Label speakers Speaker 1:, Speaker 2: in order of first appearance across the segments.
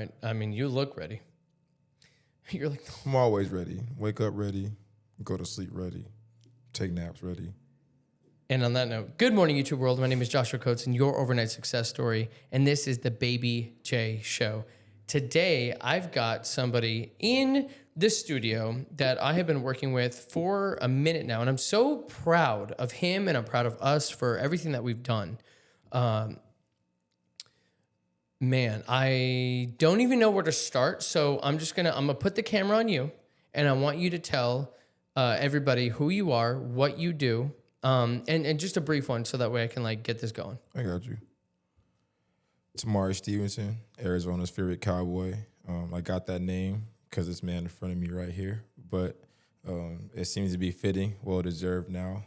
Speaker 1: right. I mean, you look ready. You're like,
Speaker 2: I'm always ready. Wake up ready. Go to sleep ready. Take naps ready.
Speaker 1: and on that note, good morning, YouTube world. My name is Joshua Coates and your overnight success story. And this is the Baby J Show. Today, I've got somebody in the studio that I have been working with for a minute now. And I'm so proud of him and I'm proud of us for everything that we've done. Man, I don't even know where to start. So I'm gonna put the camera on you and I want you to tell everybody who you are, what you do, and just a brief one so that way I can like get this going.
Speaker 2: I got you. Tamari Stevenson, Arizona's favorite cowboy. I got that name because this man in front of me right here, but it seems to be fitting, well-deserved now.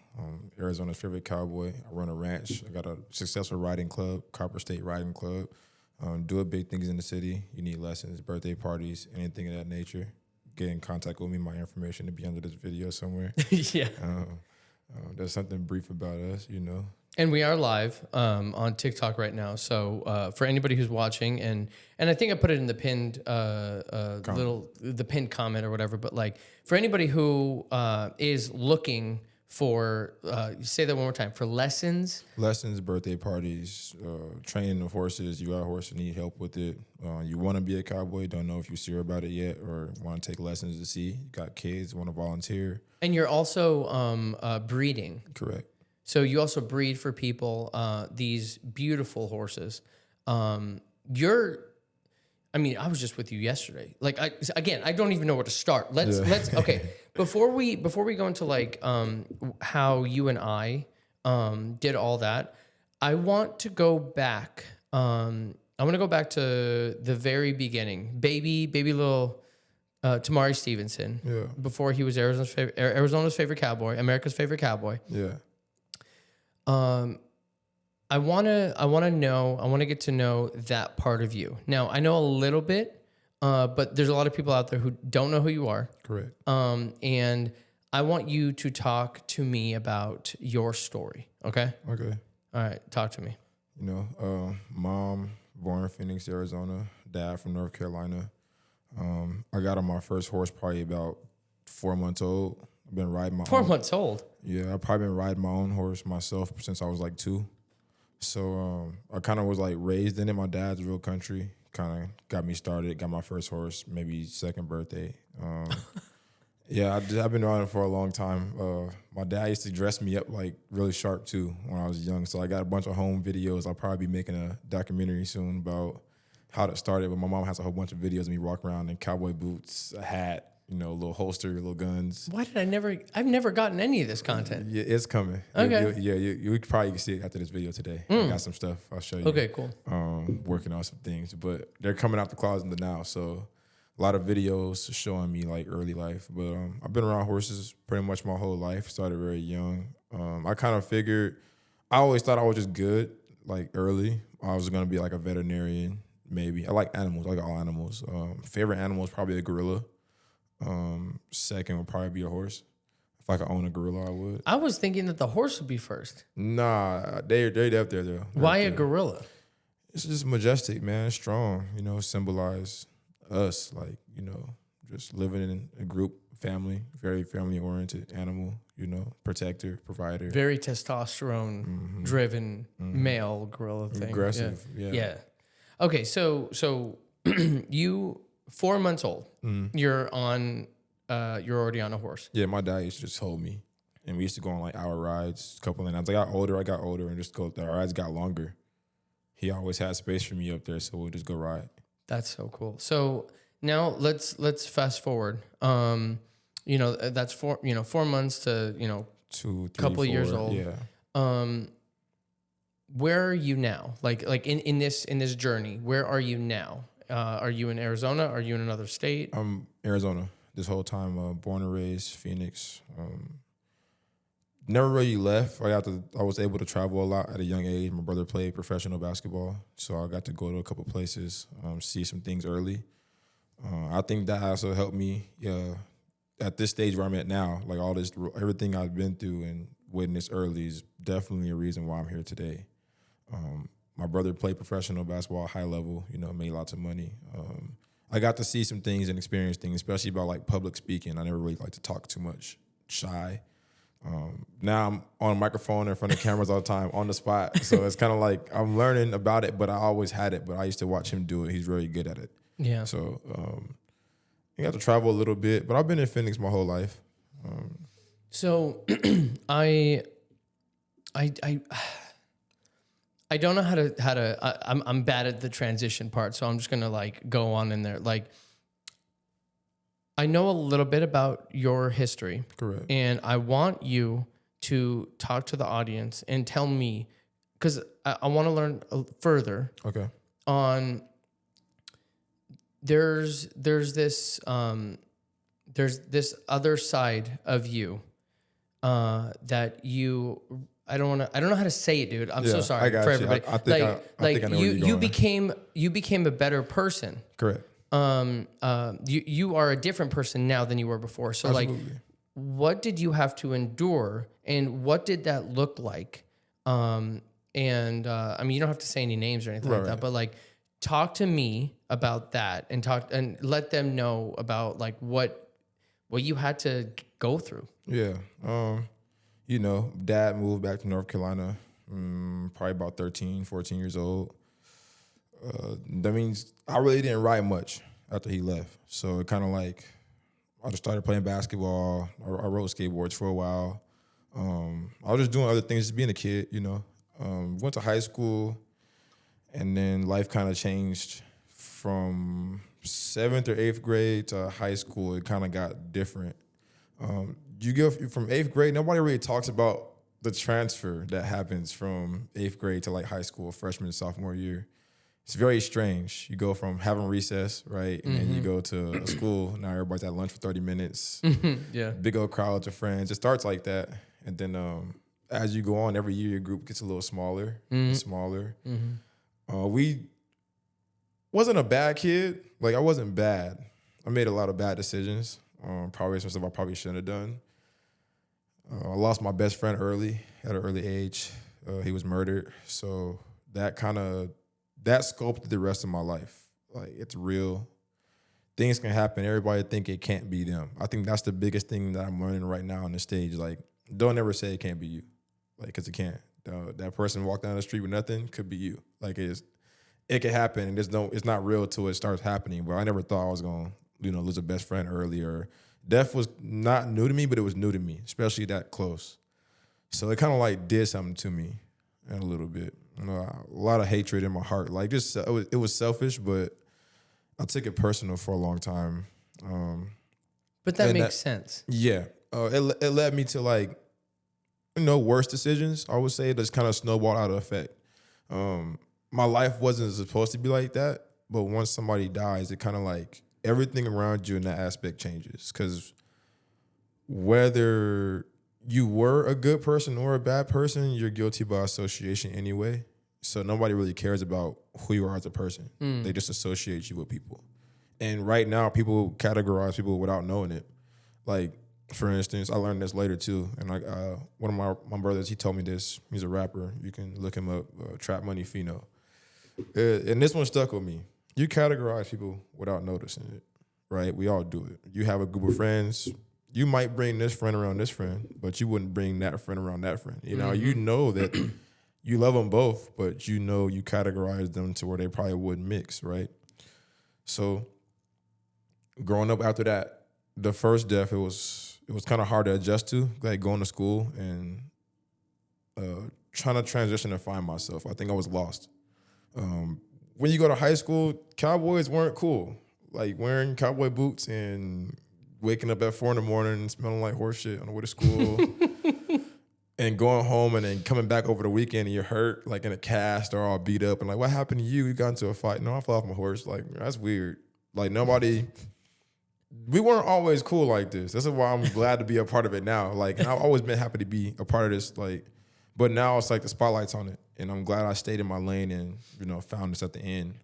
Speaker 2: Arizona's favorite cowboy. I run a ranch. I got a successful riding club, Copper State Riding Club. Do big things in the city. You need lessons, birthday parties, anything of that nature. Get in contact with me. My information to be under this video somewhere.
Speaker 1: Yeah.
Speaker 2: There's something brief about us,
Speaker 1: And we are live on TikTok right now. So for anybody who's watching, and I think I put it in the pinned the pinned comment or whatever. But like for anybody who is looking for, say that one more time, for lessons,
Speaker 2: birthday parties, training the horses. You got a horse and need help with it. You want to be a cowboy, don't know if you're serious about it yet, or want to take lessons to see. You got kids, want to volunteer.
Speaker 1: and you're also breeding.
Speaker 2: Correct.
Speaker 1: So you also breed for people these beautiful horses. I was just with you yesterday. Like I don't even know where to start. Let's okay. Before we go into like how you and I did all that, I want to go back. I want to go back to the very beginning. Baby little Tamari Stevenson.
Speaker 2: Yeah.
Speaker 1: Before he was Arizona's favorite cowboy, America's favorite cowboy.
Speaker 2: Yeah.
Speaker 1: I want to get to know that part of you. Now, I know a little bit, but there's a lot of people out there who don't know who you are.
Speaker 2: Correct.
Speaker 1: And I want you to talk to me about your story. Okay?
Speaker 2: Okay.
Speaker 1: All right. Talk to me.
Speaker 2: Mom born in Phoenix, Arizona. Dad from North Carolina. I got on my first horse probably about 4 months old. I've been riding my
Speaker 1: 4
Speaker 2: own.
Speaker 1: months old.
Speaker 2: Yeah, I've probably been riding my own horse myself since I was like 2. So I kind of was like raised in it. My dad's real country. Kind of got me started. Got my first horse, maybe second birthday. Yeah, I've been riding for a long time. My dad used to dress me up like really sharp too when I was young. So I got a bunch of home videos. I'll probably be making a documentary soon about how that started. But my mom has a whole bunch of videos of me walking around in cowboy boots, a hat, a little holster, little guns.
Speaker 1: Why did I've never gotten any of this content.
Speaker 2: Yeah, it's coming.
Speaker 1: Okay.
Speaker 2: You probably can see it after this video today. I got some stuff I'll show you.
Speaker 1: Okay, cool.
Speaker 2: Working on some things, but they're coming out the closet now. So a lot of videos showing me like early life. But I've been around horses pretty much my whole life. Started very young. I kind of figured, I always thought I was just good, like early. I was going to be like a veterinarian, maybe. I like animals. I like all animals. Favorite animal is probably a gorilla. Second would probably be a horse. If I could own a gorilla, I would.
Speaker 1: I was thinking that the horse would be first.
Speaker 2: Nah, they're up there though.
Speaker 1: Why a gorilla?
Speaker 2: It's just majestic, man. Strong, symbolize us, like, just living in a group, family, very family oriented animal, protector, provider.
Speaker 1: Very testosterone driven male gorilla thing.
Speaker 2: Aggressive, yeah.
Speaker 1: Okay, so you 4 months old. You're already on a horse.
Speaker 2: Yeah, my dad used to just hold me, and we used to go on like hour rides, a couple of nights. I got older, and just go. The rides got longer. He always had space for me up there, so we'll just go ride.
Speaker 1: That's so cool. So now let's fast forward. That's 4 months to
Speaker 2: 2, 3,
Speaker 1: couple
Speaker 2: 4,
Speaker 1: years old.
Speaker 2: Yeah.
Speaker 1: Where are you now? Like in this journey, where are you now? Are you in Arizona? Are you in another state?
Speaker 2: I'm Arizona this whole time. Born and raised Phoenix. Never really left. I was able to travel a lot at a young age. My brother played professional basketball, so I got to go to a couple places, see some things early. I think that also helped me at this stage where I'm at now. Like everything I've been through and witnessed early is definitely a reason why I'm here today. My brother played professional basketball, high level, made lots of money. I got to see some things and experience things, especially about like public speaking. I never really like to talk too much, shy. Now I'm on a microphone in front of cameras all the time, on the spot. So it's kind of like I'm learning about it, but I always had it. But I used to watch him do it. He's really good at it.
Speaker 1: Yeah.
Speaker 2: So you have to travel a little bit, but I've been in Phoenix my whole life.
Speaker 1: So I don't know how to. I'm bad at the transition part, so I'm just gonna like go on in there. Like, I know a little bit about your history,
Speaker 2: Correct.
Speaker 1: and I want you to talk to the audience and tell me, because I want to learn further.
Speaker 2: Okay.
Speaker 1: On there's this other side of you that you. I don't know how to say it, dude. I'm so sorry for everybody.
Speaker 2: I think I know where you're going.
Speaker 1: You became a better person.
Speaker 2: Correct.
Speaker 1: You are a different person now than you were before. So
Speaker 2: Absolutely.
Speaker 1: like, what did you have to endure, and what did that look like? I mean, you don't have to say any names or anything like that, but like, talk to me about that and let them know about like what you had to go through.
Speaker 2: Yeah. Dad moved back to North Carolina, probably about 13, 14 years old. That means I really didn't write much after he left. So it kind of like, I just started playing basketball. I rode skateboards for a while. I was just doing other things, just being a kid, Went to high school, and then life kind of changed from 7th or 8th grade to high school. It kind of got different. You go from 8th grade, nobody really talks about the transfer that happens from 8th grade to like high school, freshman, sophomore year. It's very strange. You go from having recess, right? And then you go to a school. Now everybody's at lunch for 30 minutes.
Speaker 1: Yeah. Big
Speaker 2: old crowds of friends. It starts like that. And then as you go on, every year your group gets a little smaller and smaller. We wasn't a bad kid. Like, I wasn't bad. I made a lot of bad decisions. Probably some stuff I probably shouldn't have done. I lost my best friend early, at an early age. He was murdered. So that sculpted the rest of my life. Like, it's real. Things can happen. Everybody think it can't be them. I think that's the biggest thing that I'm learning right now on the stage. Like, don't ever say it can't be you. Like, because it can't. That person walked down the street with nothing could be you. Like, it could happen, and it's not real till it starts happening. But I never thought I was going to, lose a best friend early, or death was not new to me, but it was new to me, especially that close. So it kind of like did something to me a little bit. A lot of hatred in my heart. Like, just it was selfish, but I took it personal for a long time.
Speaker 1: But that makes sense.
Speaker 2: Yeah. It led me to like, worse decisions, I would say, that's kind of snowballed out of effect. My life wasn't supposed to be like that, but once somebody dies, it kind of like everything around you in that aspect changes. Because whether you were a good person or a bad person, you're guilty by association anyway. So nobody really cares about who you are as a person. They just associate you with people. And right now, people categorize people without knowing it. Like, for instance, I learned this later too. And one of my brothers, he told me this. He's a rapper. You can look him up, Trap Money Fino. And this one stuck with me. You categorize people without noticing it, right? We all do it. You have a group of friends. You might bring this friend around this friend, but you wouldn't bring that friend around that friend. You know that you love them both, but you categorize them to where they probably wouldn't mix, right? So growing up after that, the first death, it was kind of hard to adjust to, like going to school and trying to transition and find myself. I think I was lost. When you go to high school, Cowboys weren't cool. Like wearing cowboy boots and waking up at 4 a.m. and smelling like horse shit on the way to school and going home and then coming back over the weekend and you're hurt, like in a cast or all beat up. And like, what happened to you? You got into a fight. No, I fell off my horse. Like, that's weird. Like we weren't always cool like this. This is why I'm glad to be a part of it now. Like, and I've always been happy to be a part of this. Like, but now it's like the spotlight's on it. And I'm glad I stayed in my lane and, found this at the end.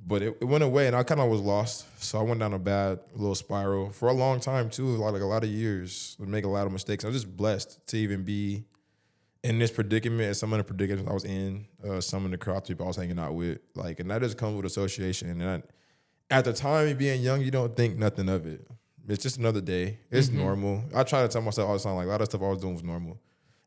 Speaker 2: But it went away and I kind of was lost. So I went down a bad little spiral for a long time too, like a lot of years. I make a lot of mistakes. I was just blessed to even be in this predicament, and some of the predicaments I was in, some of the crowd people I was hanging out with, like, and that just comes with association. And at the time, being young, you don't think nothing of it. It's just another day. It's normal. I try to tell myself all the time, like, a lot of stuff I was doing was normal.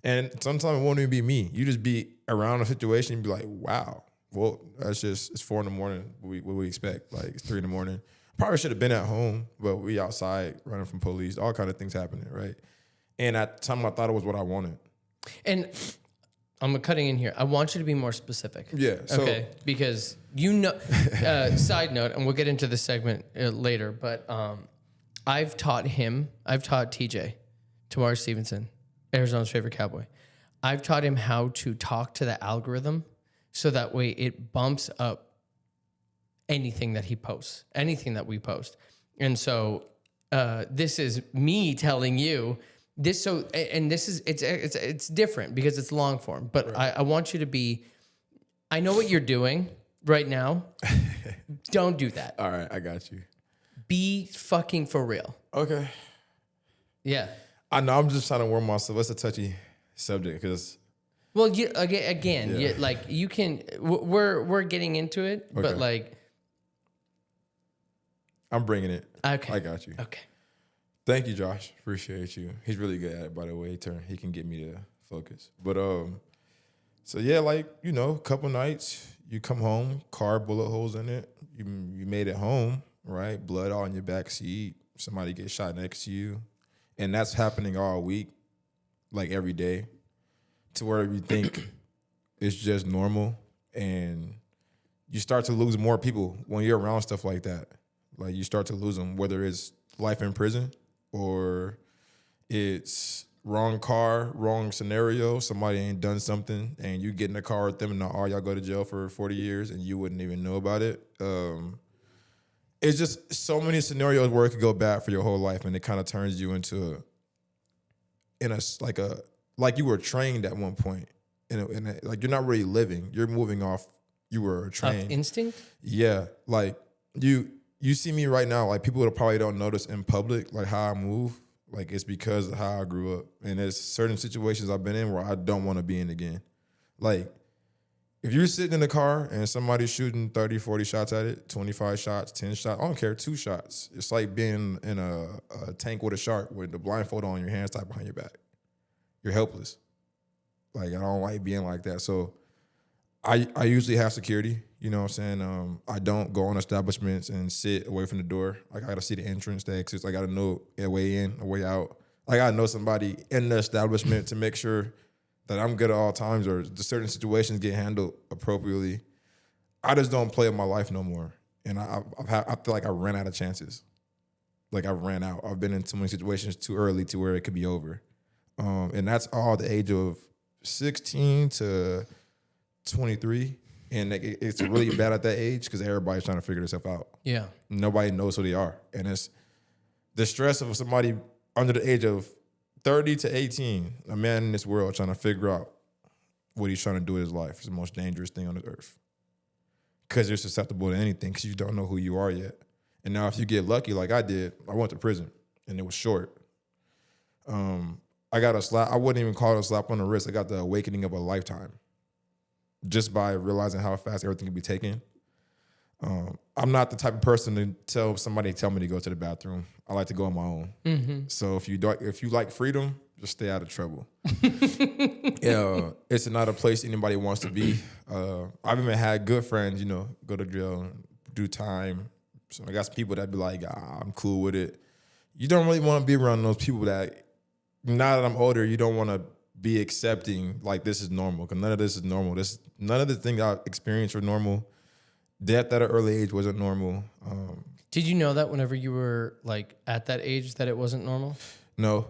Speaker 2: And sometimes it won't even be me. You just be around a situation and be like, wow, well, it's 4 a.m. What we expect? Like, it's 3 a.m. Probably should have been at home, but we outside running from police, all kind of things happening, right? And at the time, I thought it was what I wanted.
Speaker 1: And I'm cutting in here. I want you to be more specific.
Speaker 2: Yeah. So,
Speaker 1: okay. Because side note, and we'll get into this segment later, but I've taught TJ, Tamar Stevenson, Arizona's favorite Cowboy. I've taught him how to talk to the algorithm so that way it bumps up anything that he posts, anything that we post. And so this is me telling you this. So, and this is, it's different because it's long form, but right. I want you to be, I know what you're doing right now. Don't do that.
Speaker 2: All right. I got you.
Speaker 1: Be fucking for real.
Speaker 2: Okay.
Speaker 1: Yeah.
Speaker 2: I know. I'm just trying to warm myself. It's a touchy subject because.
Speaker 1: Well, like you can. We're getting into it, okay. But like.
Speaker 2: I'm bringing it.
Speaker 1: Okay.
Speaker 2: I got you.
Speaker 1: Okay.
Speaker 2: Thank you, Josh. Appreciate you. He's really good at it, by the way. He can get me to focus. But so yeah, like a couple nights you come home, car bullet holes in it. You made it home. Right, blood all in your back seat. Somebody gets shot next to you, and that's happening all week, like every day, to where you think it's just normal, and you start to lose more people when you're around stuff like that. Like you start to lose them, whether it's life in prison or it's wrong car, wrong scenario. Somebody ain't done something, and you get in the car with them, and now all y'all go to jail for 40 years, and you wouldn't even know about it. It's just so many scenarios where it could go bad for your whole life, and it kind of turns you into like you were trained at one point, like you're not really living. You're moving off. You were trained.
Speaker 1: Off instinct.
Speaker 2: Yeah, like you see me right now. Like people probably don't notice in public, like how I move. Like it's because of how I grew up, and there's certain situations I've been in where I don't want to be in again. Like. If you're sitting in the car and somebody's shooting 30, 40 shots at it, 25 shots, 10 shots, I don't care, 2 shots. It's like being in a tank with a shark with the blindfold on, your hands tied behind your back. You're helpless. Like, I don't like being like that. So I usually have security, you know what I'm saying? I don't go on establishments and sit away from the door. Like, I got to see the entrance, the exits. I got to know a way in, a way out. I got to know somebody in the establishment to make sure that I'm good at all times or the certain situations get handled appropriately. I just don't play with my life no more. And I feel like I ran out of chances. Like I ran out. I've been in too many situations too early to where it could be over. And that's all the age of 16 to 23. And it's really bad at that age because everybody's trying to figure themselves out.
Speaker 1: Yeah.
Speaker 2: Nobody knows who they are. And it's the stress of somebody under the age of 30 to 18, a man in this world trying to figure out what he's trying to do with his life is the most dangerous thing on the earth. Because you're susceptible to anything because you don't know who you are yet. And now if you get lucky like I did, I went to prison and it was short. I got a slap. I wouldn't even call it a slap on the wrist. I got the awakening of a lifetime just by realizing how fast everything can be taken. I'm not the type of person to tell me to go to the bathroom. I like to go on my own. Mm-hmm. So if you like freedom, just stay out of trouble. It's not a place anybody wants to be. I've even had good friends, go to jail and do time. So I got some people that be like, I'm cool with it. You don't really want to be around those people that, now that I'm older, you don't want to be accepting like this is normal because none of this is normal. None of the things I experienced were normal. Death at an early age wasn't normal.
Speaker 1: Did you know that whenever you were like at that age that it wasn't normal?
Speaker 2: No,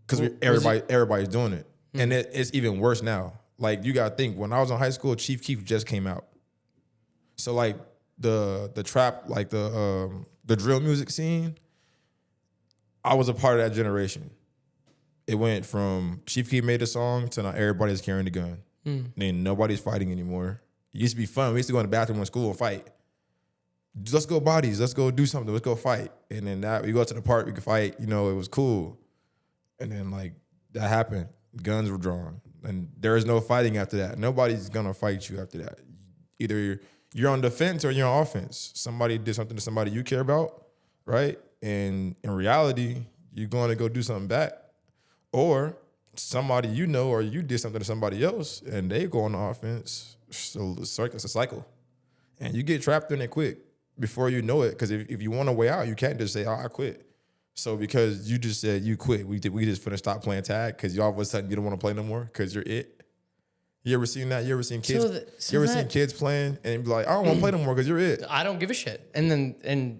Speaker 2: because everybody's doing it, and it's even worse now. Like you gotta think, when I was in high school, Chief Keef just came out. So like the trap, like the drill music scene, I was a part of that generation. It went from Chief Keef made a song to now everybody's carrying a gun. Then nobody's fighting anymore. It used to be fun. We used to go in the bathroom in school and fight. Let's go bodies. Let's go do something. Let's go fight. And then we go to the park, we could fight. It was cool. And then like that happened. Guns were drawn. And there is no fighting after that. Nobody's gonna fight you after that. Either you're on defense or you're on offense. Somebody did something to somebody you care about, right? And in reality, you're going to go do something back. Or somebody you know or you did something to somebody else and they go on the offense. So it's a cycle. And you get trapped in it quick before you know it. Because if you want a way out, you can't just say, I quit. So because you just said you quit, we just finna stop playing tag because you all of a sudden you don't want to play no more because you're it. You ever seen that? You ever seen kids? Seen kids playing and be like, I don't want to play no more because you're it.
Speaker 1: I don't give a shit. And then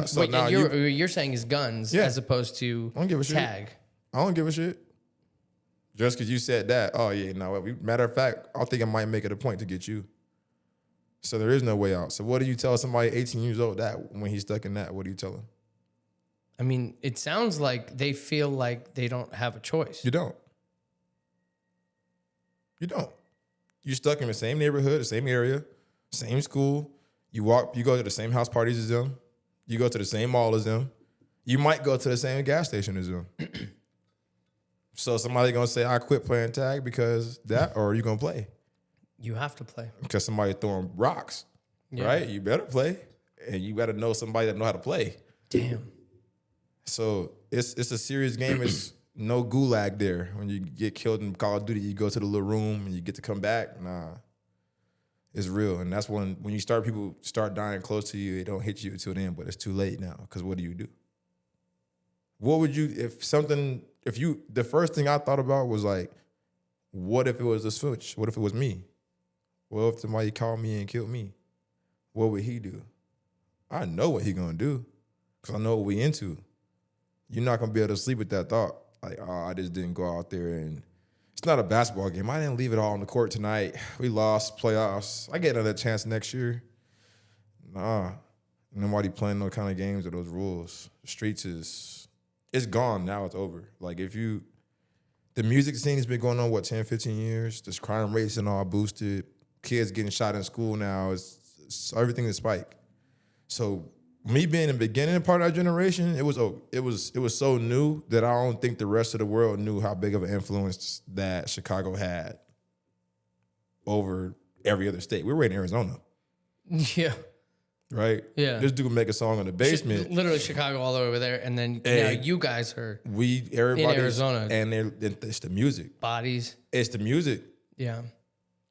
Speaker 2: So
Speaker 1: what
Speaker 2: now
Speaker 1: you're saying is guns as opposed to
Speaker 2: I don't give a
Speaker 1: tag.
Speaker 2: Shit. I don't give a shit. Just because you said that, oh yeah, no. Matter of fact, I think I might make it a point to get you. So there is no way out. So what do you tell somebody 18 years old that when he's stuck in that? What do you tell him?
Speaker 1: I mean, it sounds like they feel like they don't have a choice.
Speaker 2: You don't. You don't. You're stuck in the same neighborhood, the same area, same school. You go to the same house parties as them. You go to the same mall as them. You might go to the same gas station as them. So somebody gonna say, I quit playing tag because that, or are you gonna play?
Speaker 1: You have to play.
Speaker 2: Because somebody throwing rocks, right? You better play. And you gotta know somebody that know how to play.
Speaker 1: Damn.
Speaker 2: So it's a serious game. It's no gulag there. When you get killed in Call of Duty, you go to the little room and you get to come back. Nah, it's real. And that's when people start dying close to you, it don't hit you until then, but it's too late now. Because what do you do? What would you, the first thing I thought about was like, what if it was a switch? What if it was me? Well, if somebody called me and killed me, what would he do? I know what he gonna do because I know what we into. You're not gonna be able to sleep with that thought. Like, oh, I just didn't go out there and it's not a basketball game. I didn't leave it all on the court tonight. We lost playoffs. I get another chance next year. Nah, nobody playing no kind of games with those rules. The streets it's gone now. It's over. Like the music scene has been going on, 10, 15 years? This crime rates and all boosted. Kids getting shot in school now. It's everything is spiked. So me being the beginning part of our generation, it was so new that I don't think the rest of the world knew how big of an influence that Chicago had over every other state. We were in Arizona.
Speaker 1: Yeah.
Speaker 2: Right?
Speaker 1: Yeah.
Speaker 2: This dude make a song in the basement.
Speaker 1: Literally Chicago all over there. And then now you guys are
Speaker 2: everybody
Speaker 1: in Arizona.
Speaker 2: And it's the music.
Speaker 1: Bodies.
Speaker 2: It's the music.
Speaker 1: Yeah.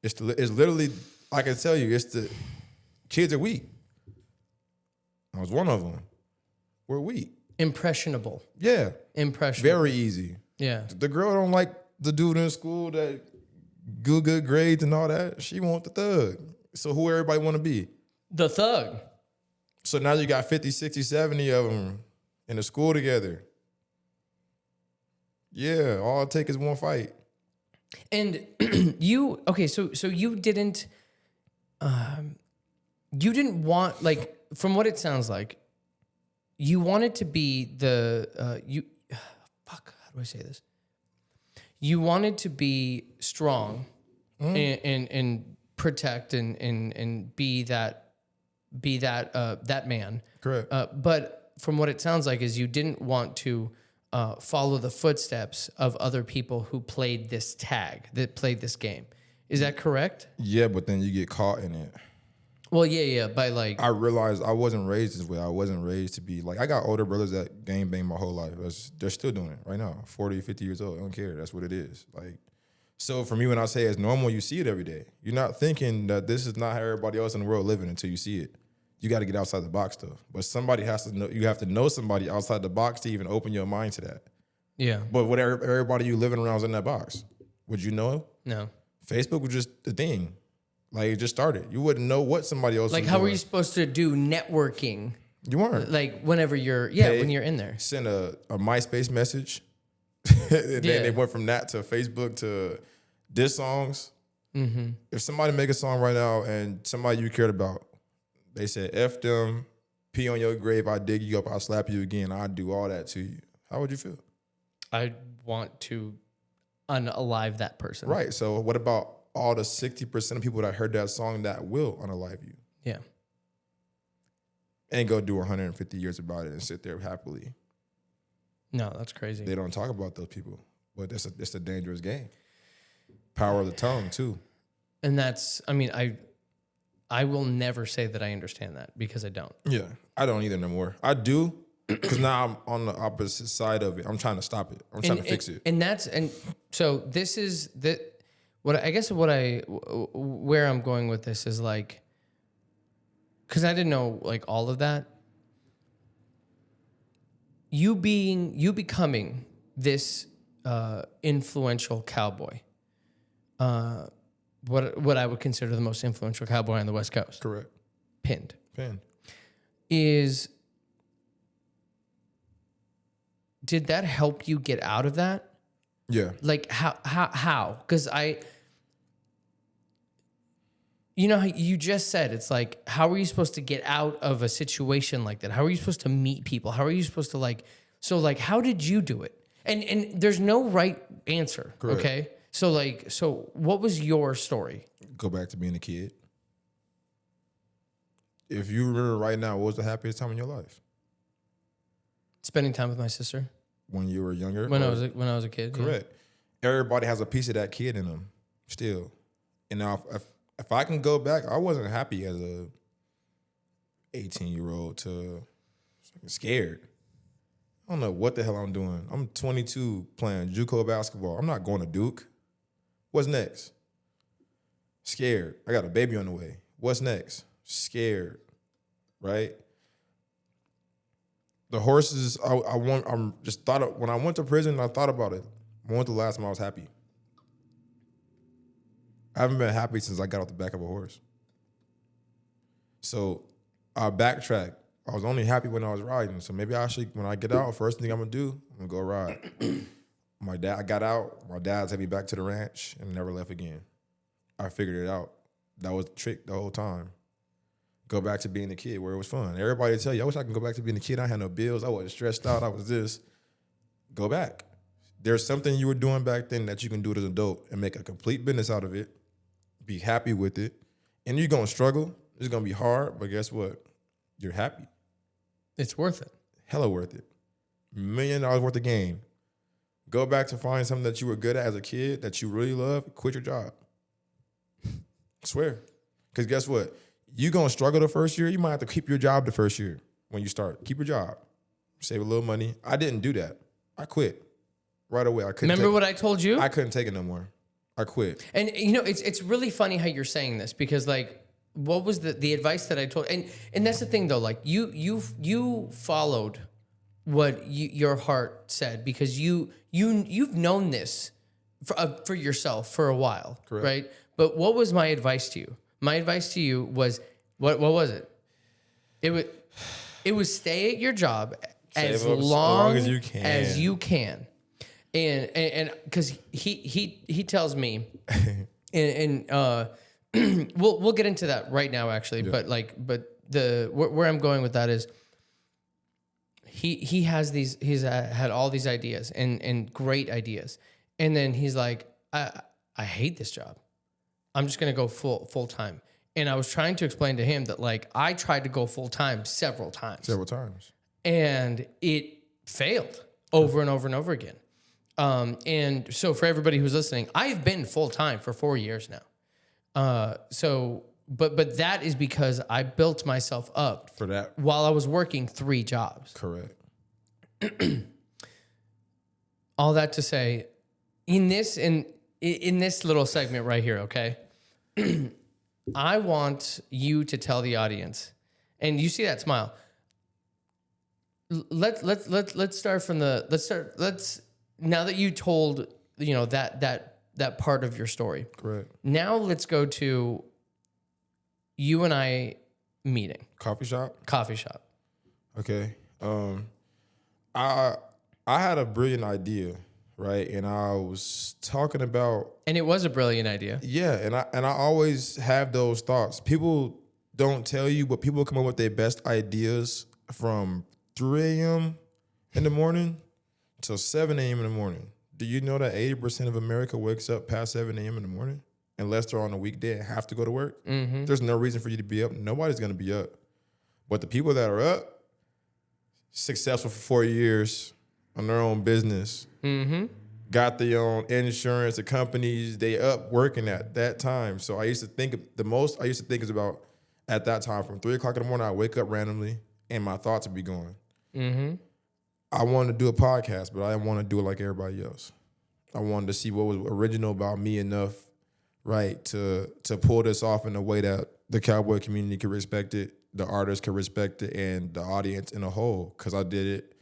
Speaker 2: It's literally, I can tell you, it's the kids are weak. I was one of them. We're weak.
Speaker 1: Impressionable.
Speaker 2: Yeah.
Speaker 1: Impressionable.
Speaker 2: Very easy.
Speaker 1: Yeah.
Speaker 2: The girl don't like the dude in school that good grades and all that. She want the thug. So who everybody want to be?
Speaker 1: The thug.
Speaker 2: So now you got 50, 60, 70 of them in the school together. Yeah, all it takes is one fight.
Speaker 1: And so you didn't want, like, from what it sounds like, you wanted to be how do I say this? You wanted to be strong and protect and be that man.
Speaker 2: Correct.
Speaker 1: But from what it sounds like is you didn't want to follow the footsteps of other people who played this game. Is that correct?
Speaker 2: Yeah, but then you get caught in it.
Speaker 1: Well, yeah. By like,
Speaker 2: I realized I wasn't raised this way. I wasn't raised to be like, I got older brothers that gang bang my whole life. They're still doing it right now. 40, 50 years old. I don't care. That's what it is. Like, so for me, when I say it's normal, you see it every day. You're not thinking that this is not how everybody else in the world living until you see it. You got to get outside the box though. But somebody has to know, you have to know somebody outside the box to even open your mind to that.
Speaker 1: yeah.
Speaker 2: But what everybody you living around is in that box. Would you know?
Speaker 1: No.
Speaker 2: Facebook was just the thing. Like, it just started. You wouldn't know what somebody else
Speaker 1: Like,
Speaker 2: was
Speaker 1: how
Speaker 2: doing.
Speaker 1: were you supposed to do networking?
Speaker 2: You weren't.
Speaker 1: Like, whenever when you're in there.
Speaker 2: Send a MySpace message. And then they went from that to Facebook to diss songs. Mm-hmm. If somebody make a song right now and somebody you cared about, they said, F them, pee on your grave, I dig you up, I'll slap you again, I'd do all that to you. How would you feel?
Speaker 1: I want to unalive that person.
Speaker 2: Right. So what about all the 60% of people that heard that song that will unalive you?
Speaker 1: Yeah.
Speaker 2: And go do 150 years about it and sit there happily.
Speaker 1: No, that's crazy.
Speaker 2: They don't talk about those people, but it's a dangerous game. Power of the tongue too.
Speaker 1: And that's, I mean, I will never say that I understand that because I don't.
Speaker 2: Yeah, I don't either no more. I do because now I'm on the opposite side of it. I'm trying to stop it. I'm trying to fix it.
Speaker 1: And so this is where I'm going with this is like, because I didn't know like all of that. You becoming this influential cowboy, what I would consider the most influential cowboy on the West Coast.
Speaker 2: Correct.
Speaker 1: Pinned. Did that help you get out of that?
Speaker 2: Yeah.
Speaker 1: Like how? Because you know how you just said it's like, how are you supposed to get out of a situation like that? How are you supposed to meet people? How are you supposed to like? So like, how did you do it? And there's no right answer.
Speaker 2: Correct.
Speaker 1: Okay. So what was your story?
Speaker 2: Go back to being a kid. If you remember right now, what was the happiest time in your life?
Speaker 1: Spending time with my sister
Speaker 2: When you were younger?
Speaker 1: when I was a kid.
Speaker 2: Correct. Everybody has a piece of that kid in them still. And now if I can go back, I wasn't happy as a 18-year-old to scared. I don't know what the hell I'm doing. I'm 22 playing JUCO basketball. I'm not going to Duke. What's next? Scared. I got a baby on the way. What's next? Scared. Right? The horses, I'm just thought of, when I went to prison, I thought about it. When I went the last time I was happy. I haven't been happy since I got off the back of a horse. So I backtracked. I was only happy when I was riding. So maybe I should, when I get out, first thing I'm gonna do, I'm gonna go ride. I got out, my dad took me back to the ranch and never left again. I figured it out. That was the trick the whole time. Go back to being a kid where it was fun. Everybody tell you, I wish I could go back to being a kid. I had no bills. I wasn't stressed out. I was this. Go back. There's something you were doing back then that you can do as an adult and make a complete business out of it. Be happy with it. And you're going to struggle. It's going to be hard, but guess what? You're happy.
Speaker 1: It's worth it.
Speaker 2: Hella worth it. $1 million worth of game. Go back to find something that you were good at as a kid that you really love. Quit your job. I swear. Because guess what? You're going to struggle the first year. You might have to keep your job the first year when you start. Keep your job. Save a little money. I didn't do that. I quit right away. I couldn't.
Speaker 1: Remember what I told you?
Speaker 2: I couldn't take it no more. I quit.
Speaker 1: And you know, it's really funny how you're saying this because like, what was the advice that I told? And that's the thing though. Like you followed what your heart said because you've known this for yourself for a while,
Speaker 2: Correct.
Speaker 1: right? But what was my advice to you? My advice to you was what was it? It was stay at your job as long as you can. And because he tells me, and we'll get into that right now actually, yeah. but where I'm going with that is he's had all these ideas and great ideas, and then he's like, I hate this job. I'm just gonna go full time. And I was trying to explain to him that like I tried to go full time several times, and it failed over and over and over again. And so for everybody who's listening, I've been full time for 4 years now. But that is because I built myself up
Speaker 2: for that
Speaker 1: while I was working 3 jobs.
Speaker 2: Correct.
Speaker 1: All that to say, in this little segment right here, okay, I want you to tell the audience, and you see that smile. Let's start from now that you told, you know, that part of your story.
Speaker 2: Correct.
Speaker 1: Now let's go to you and I meeting.
Speaker 2: Coffee shop.
Speaker 1: Okay.
Speaker 2: I had a brilliant idea, right? And I was talking about,
Speaker 1: and it was a brilliant idea.
Speaker 2: Yeah, and I always have those thoughts. People don't tell you, but people come up with their best ideas from 3 a.m. in the morning till 7 a.m. in the morning. Do you know that 80% of America wakes up past 7 a.m. in the morning unless they're on a weekday and have to go to work? Mm-hmm. There's no reason for you to be up. Nobody's going to be up. But the people that are up, successful for 4 years on their own business, mm-hmm. got their own insurance, the companies, they up working at that time. So I used to think is about at that time from 3 o'clock in the morning, I wake up randomly and my thoughts would be going. Mm-hmm. I wanted to do a podcast, but I didn't want to do it like everybody else. I wanted to see what was original about me enough, right, to pull this off in a way that the Cowboy community could respect it, the artists could respect it, and the audience in a whole. Because I did it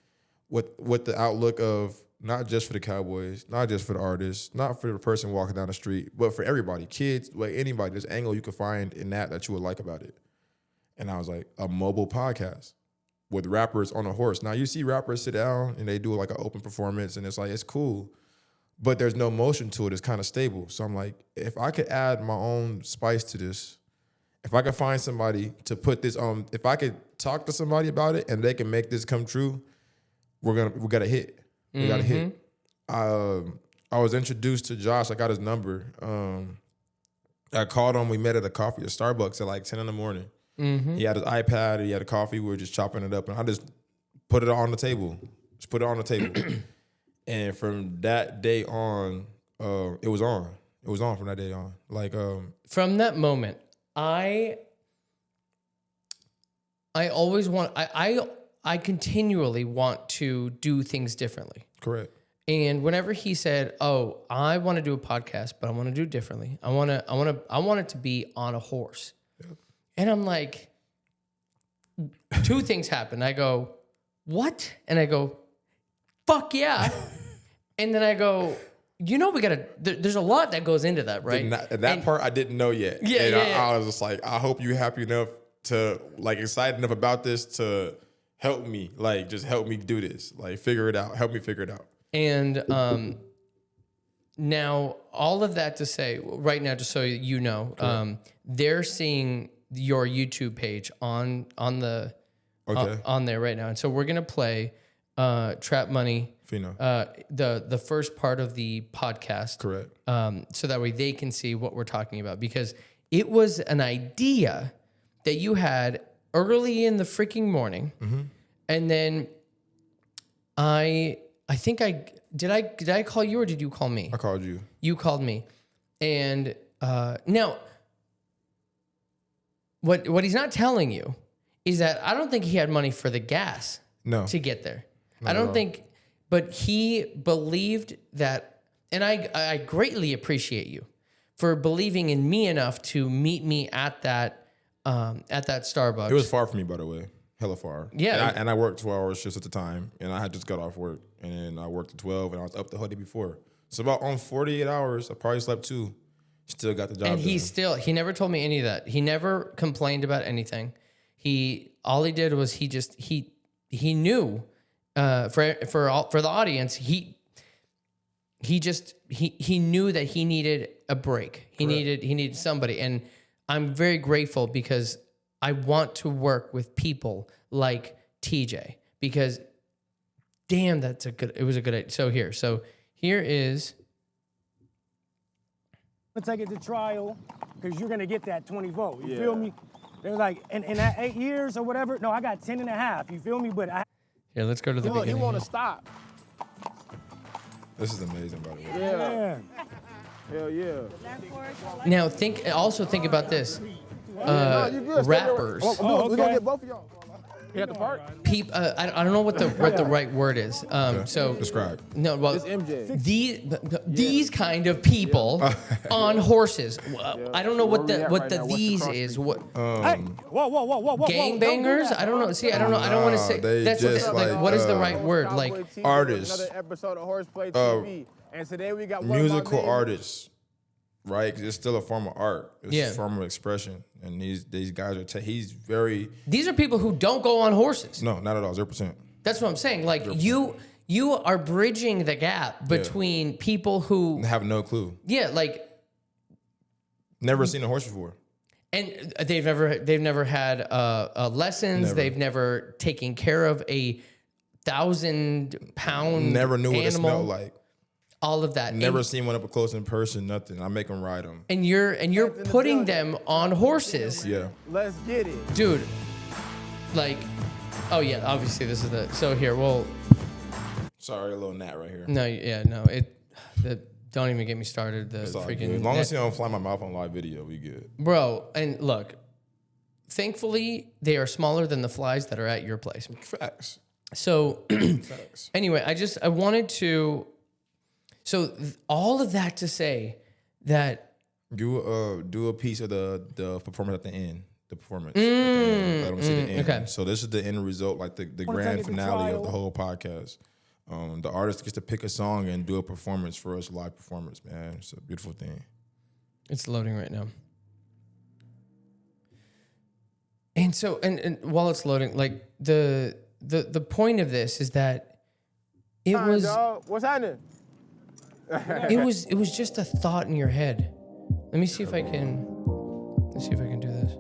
Speaker 2: with the outlook of not just for the Cowboys, not just for the artists, not for the person walking down the street, but for everybody, kids, like anybody. There's angle you could find in that you would like about it. And I was like, a mobile podcast with rappers on a horse. Now you see rappers sit down and they do like an open performance and it's like, it's cool, but there's no motion to it. It's kind of stable. So I'm like, if I could add my own spice to this, if I could find somebody to put this on, if I could talk to somebody about it and they can make this come true, we got a hit. We got a hit. I was introduced to Josh. I got his number. I called him. We met at a coffee at Starbucks at like 10 in the morning. Mm-hmm. He had his iPad. He had a coffee. We were just chopping it up, and I just put it on the table. Just put it on the table. And from that day on, it was on. It was on from that day on. Like
Speaker 1: from that moment, I always want. I continually want to do things differently.
Speaker 2: Correct.
Speaker 1: And whenever he said, "Oh, I want to do a podcast, but I want to do it differently. I want it to be on a horse." Yep. And I'm like, two things happen. I go, "What?" And I go, "Fuck yeah." And then I go, we gotta. There's a lot that goes into that, right?
Speaker 2: That part I didn't know yet. Yeah, I was just like, I hope you're happy enough to like excited enough about this to help me, like just help me do this, like figure it out, help me figure it out. And
Speaker 1: now all of that to say, right now, just so you know, they're seeing your YouTube page on there right now, and so we're gonna play Trap Money,
Speaker 2: Fino,
Speaker 1: the first part of the podcast,
Speaker 2: correct?
Speaker 1: So that way they can see what we're talking about, because it was an idea that you had early in the freaking morning, and then I think did I call you or did you call me?
Speaker 2: I called you.
Speaker 1: You called me, and now what he's not telling you is that I don't think he had money for the gas.
Speaker 2: No.
Speaker 1: To get there, I don't think, but he believed that, and I greatly appreciate you for believing in me enough to meet me at that Starbucks.
Speaker 2: It was far from me, by the way. Hella far.
Speaker 1: Yeah.
Speaker 2: And I worked 12-hour shifts at the time, and I had just got off work, and then I worked at 12, and I was up the whole day before. So about on 48 hours, I probably slept 2. Still got the job
Speaker 1: and
Speaker 2: done.
Speaker 1: He never told me any of that. He never complained about anything. All he did was he knew for the audience, he knew that he needed a break. He needed somebody, and I'm very grateful because I want to work with people like TJ, because damn, it was a good idea. So here is.
Speaker 3: Let's take it to trial because you're going to get that 20 vote. You feel me? They're like, in that 8 years or whatever, no, I got 10 and a half. You feel me? But
Speaker 1: Here, let's go to the beginning.
Speaker 4: He want to stop.
Speaker 2: This is amazing, by the way.
Speaker 4: Yeah. Hell yeah.
Speaker 1: Now think about this. Rappers.
Speaker 4: We're going to get both of y'all. You at the park?
Speaker 1: I don't know what the right word is. So
Speaker 2: describe.
Speaker 1: No, well,
Speaker 4: It's MJ.
Speaker 1: These kind of people on horses. I don't know what the these is. What?
Speaker 3: hey, whoa.
Speaker 1: Gangbangers? I don't know. See, I don't know. I don't want to say.
Speaker 2: They
Speaker 1: That's
Speaker 2: just
Speaker 1: like what is the right word? Like
Speaker 2: artists.
Speaker 4: Another episode of Horseplay TV. And today we got one
Speaker 2: Musical
Speaker 4: of my
Speaker 2: artists, right? 'Cause it's still a form of art. It's
Speaker 1: Yeah.
Speaker 2: a form of expression. And these guys are, he's very.
Speaker 1: these are people who don't go on horses.
Speaker 2: No, not at all, 0%.
Speaker 1: That's what I'm saying. Like you are bridging the gap between people who
Speaker 2: Have no clue.
Speaker 1: like
Speaker 2: Never seen a horse before.
Speaker 1: and they've never had lessons.
Speaker 2: Never.
Speaker 1: They've never taken care of a 1,000-pound
Speaker 2: Never knew what it
Speaker 1: animal,
Speaker 2: smelled like.
Speaker 1: all of that.
Speaker 2: Never seen one up close in person, nothing. I make them ride them.
Speaker 1: And you're putting them on horses.
Speaker 2: Yeah.
Speaker 4: Let's get it.
Speaker 1: Dude, like, oh yeah, obviously this is so here, well,
Speaker 2: Sorry, a little gnat right here.
Speaker 1: no, Don't even get me started. The
Speaker 2: It's all
Speaker 1: freaking
Speaker 2: good. As long as you don't fly my mouth on live video, we good.
Speaker 1: bro. And look, thankfully they are smaller than the flies that are at your place.
Speaker 2: Facts.
Speaker 1: So
Speaker 2: Facts.
Speaker 1: anyway, I wanted to. So all of that to say that
Speaker 2: Do a piece of the performance at the end. The performance. At the end. Let them see the end.
Speaker 1: okay.
Speaker 2: So this is the end result, like the grand finale of the whole podcast. The artist gets to pick a song and do a performance for us, live performance, man. It's a beautiful thing.
Speaker 1: it's loading right now. And so and while it's loading, like the point of this is that it was
Speaker 4: Dog. What's happening?
Speaker 1: it was just a thought in your head. Let me see if I can do this.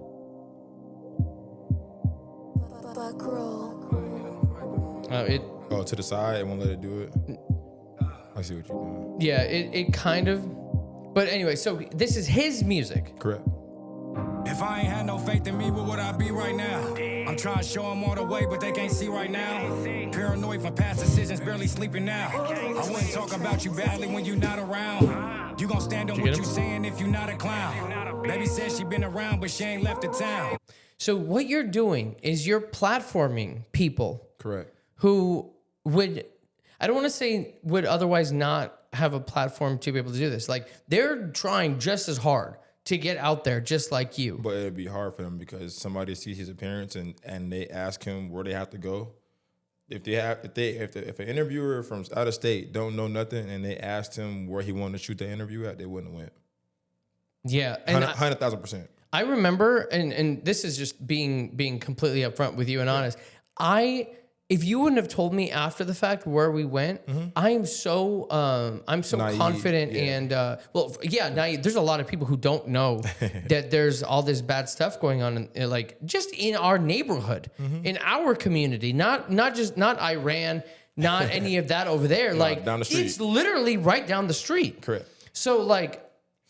Speaker 2: Oh, to the side, it won't let it do it. I see what you're doing.
Speaker 1: Yeah, it kind of. But anyway, so this is his music.
Speaker 2: Correct.
Speaker 5: If I ain't had no faith in me, where would I be right now? I'm trying to show them all the way, but they can't see right now. Paranoid from past decisions, barely sleeping now. I wouldn't talk about you badly when you're not around. You gon' stand on what you saying if you're not a clown. Baby says she been around, but she ain't left the town.
Speaker 1: So what you're doing is you're platforming people
Speaker 2: Correct.
Speaker 1: who would, I don't want to say would otherwise not have a platform to be able to do this. Like they're trying just as hard to get out there just like you.
Speaker 2: But it'd be hard for them because somebody sees his appearance and they ask him where they have to go. If an interviewer from out of state don't know nothing and they asked him where he wanted to shoot the interview at, they wouldn't have went.
Speaker 1: Yeah. And
Speaker 2: 100,000%.
Speaker 1: I remember, and this is just being completely upfront with you and honest. If you wouldn't have told me after the fact where we went, I'm so
Speaker 2: Naive,
Speaker 1: confident
Speaker 2: yeah.
Speaker 1: and naive. There's a lot of people who don't know that there's all this bad stuff going on, like just in our neighborhood, in our community, not Iran, not any of that over there. Like
Speaker 2: down the street.
Speaker 1: It's literally right down the street.
Speaker 2: Correct.
Speaker 1: So like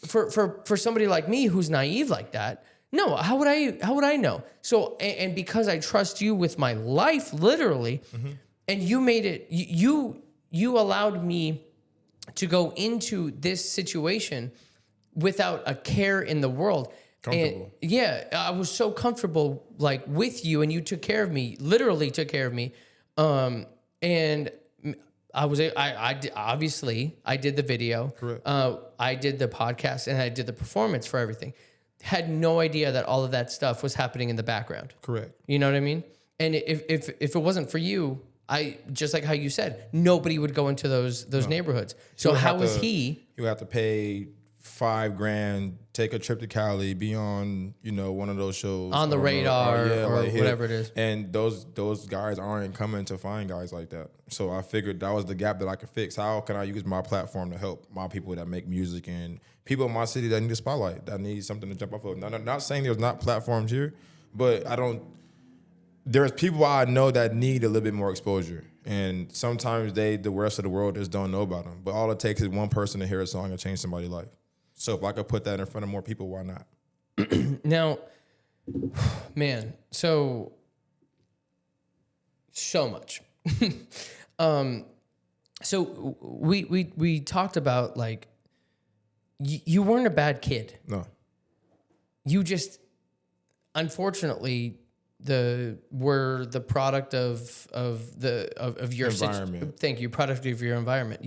Speaker 1: for somebody like me who's naive like that, no, how would I know? So and because I trust you with my life, literally, and you made it, you allowed me to go into this situation without a care in the world.
Speaker 2: Comfortable.
Speaker 1: And yeah, I was so comfortable like with you, and you took care of me, literally took care of me. And obviously I did the video.
Speaker 2: Correct.
Speaker 1: I did the podcast and I did the performance for everything. Had no idea that all of that stuff was happening in the background.
Speaker 2: Correct.
Speaker 1: You know what I mean? And if it wasn't for you, I just like how you said, nobody would go into those neighborhoods. So how was he?
Speaker 2: He would have to pay $5,000, take a trip to Cali, be on one of those shows
Speaker 1: On the radar or whatever it is.
Speaker 2: And those guys aren't coming to find guys like that. So I figured that was the gap that I could fix. How can I use my platform to help my people that make music and people in my city that need a spotlight, that need something to jump off of? Not saying there's not platforms here, but there's people I know that need a little bit more exposure. And sometimes the rest of the world just don't know about them. But all it takes is one person to hear a song and change somebody's life. So if I could put that in front of more people, why not?
Speaker 1: Now, man, so much. So we talked about like you weren't a bad kid.
Speaker 2: No.
Speaker 1: You just unfortunately were the product of your
Speaker 2: environment.
Speaker 1: Thank you, product of your environment.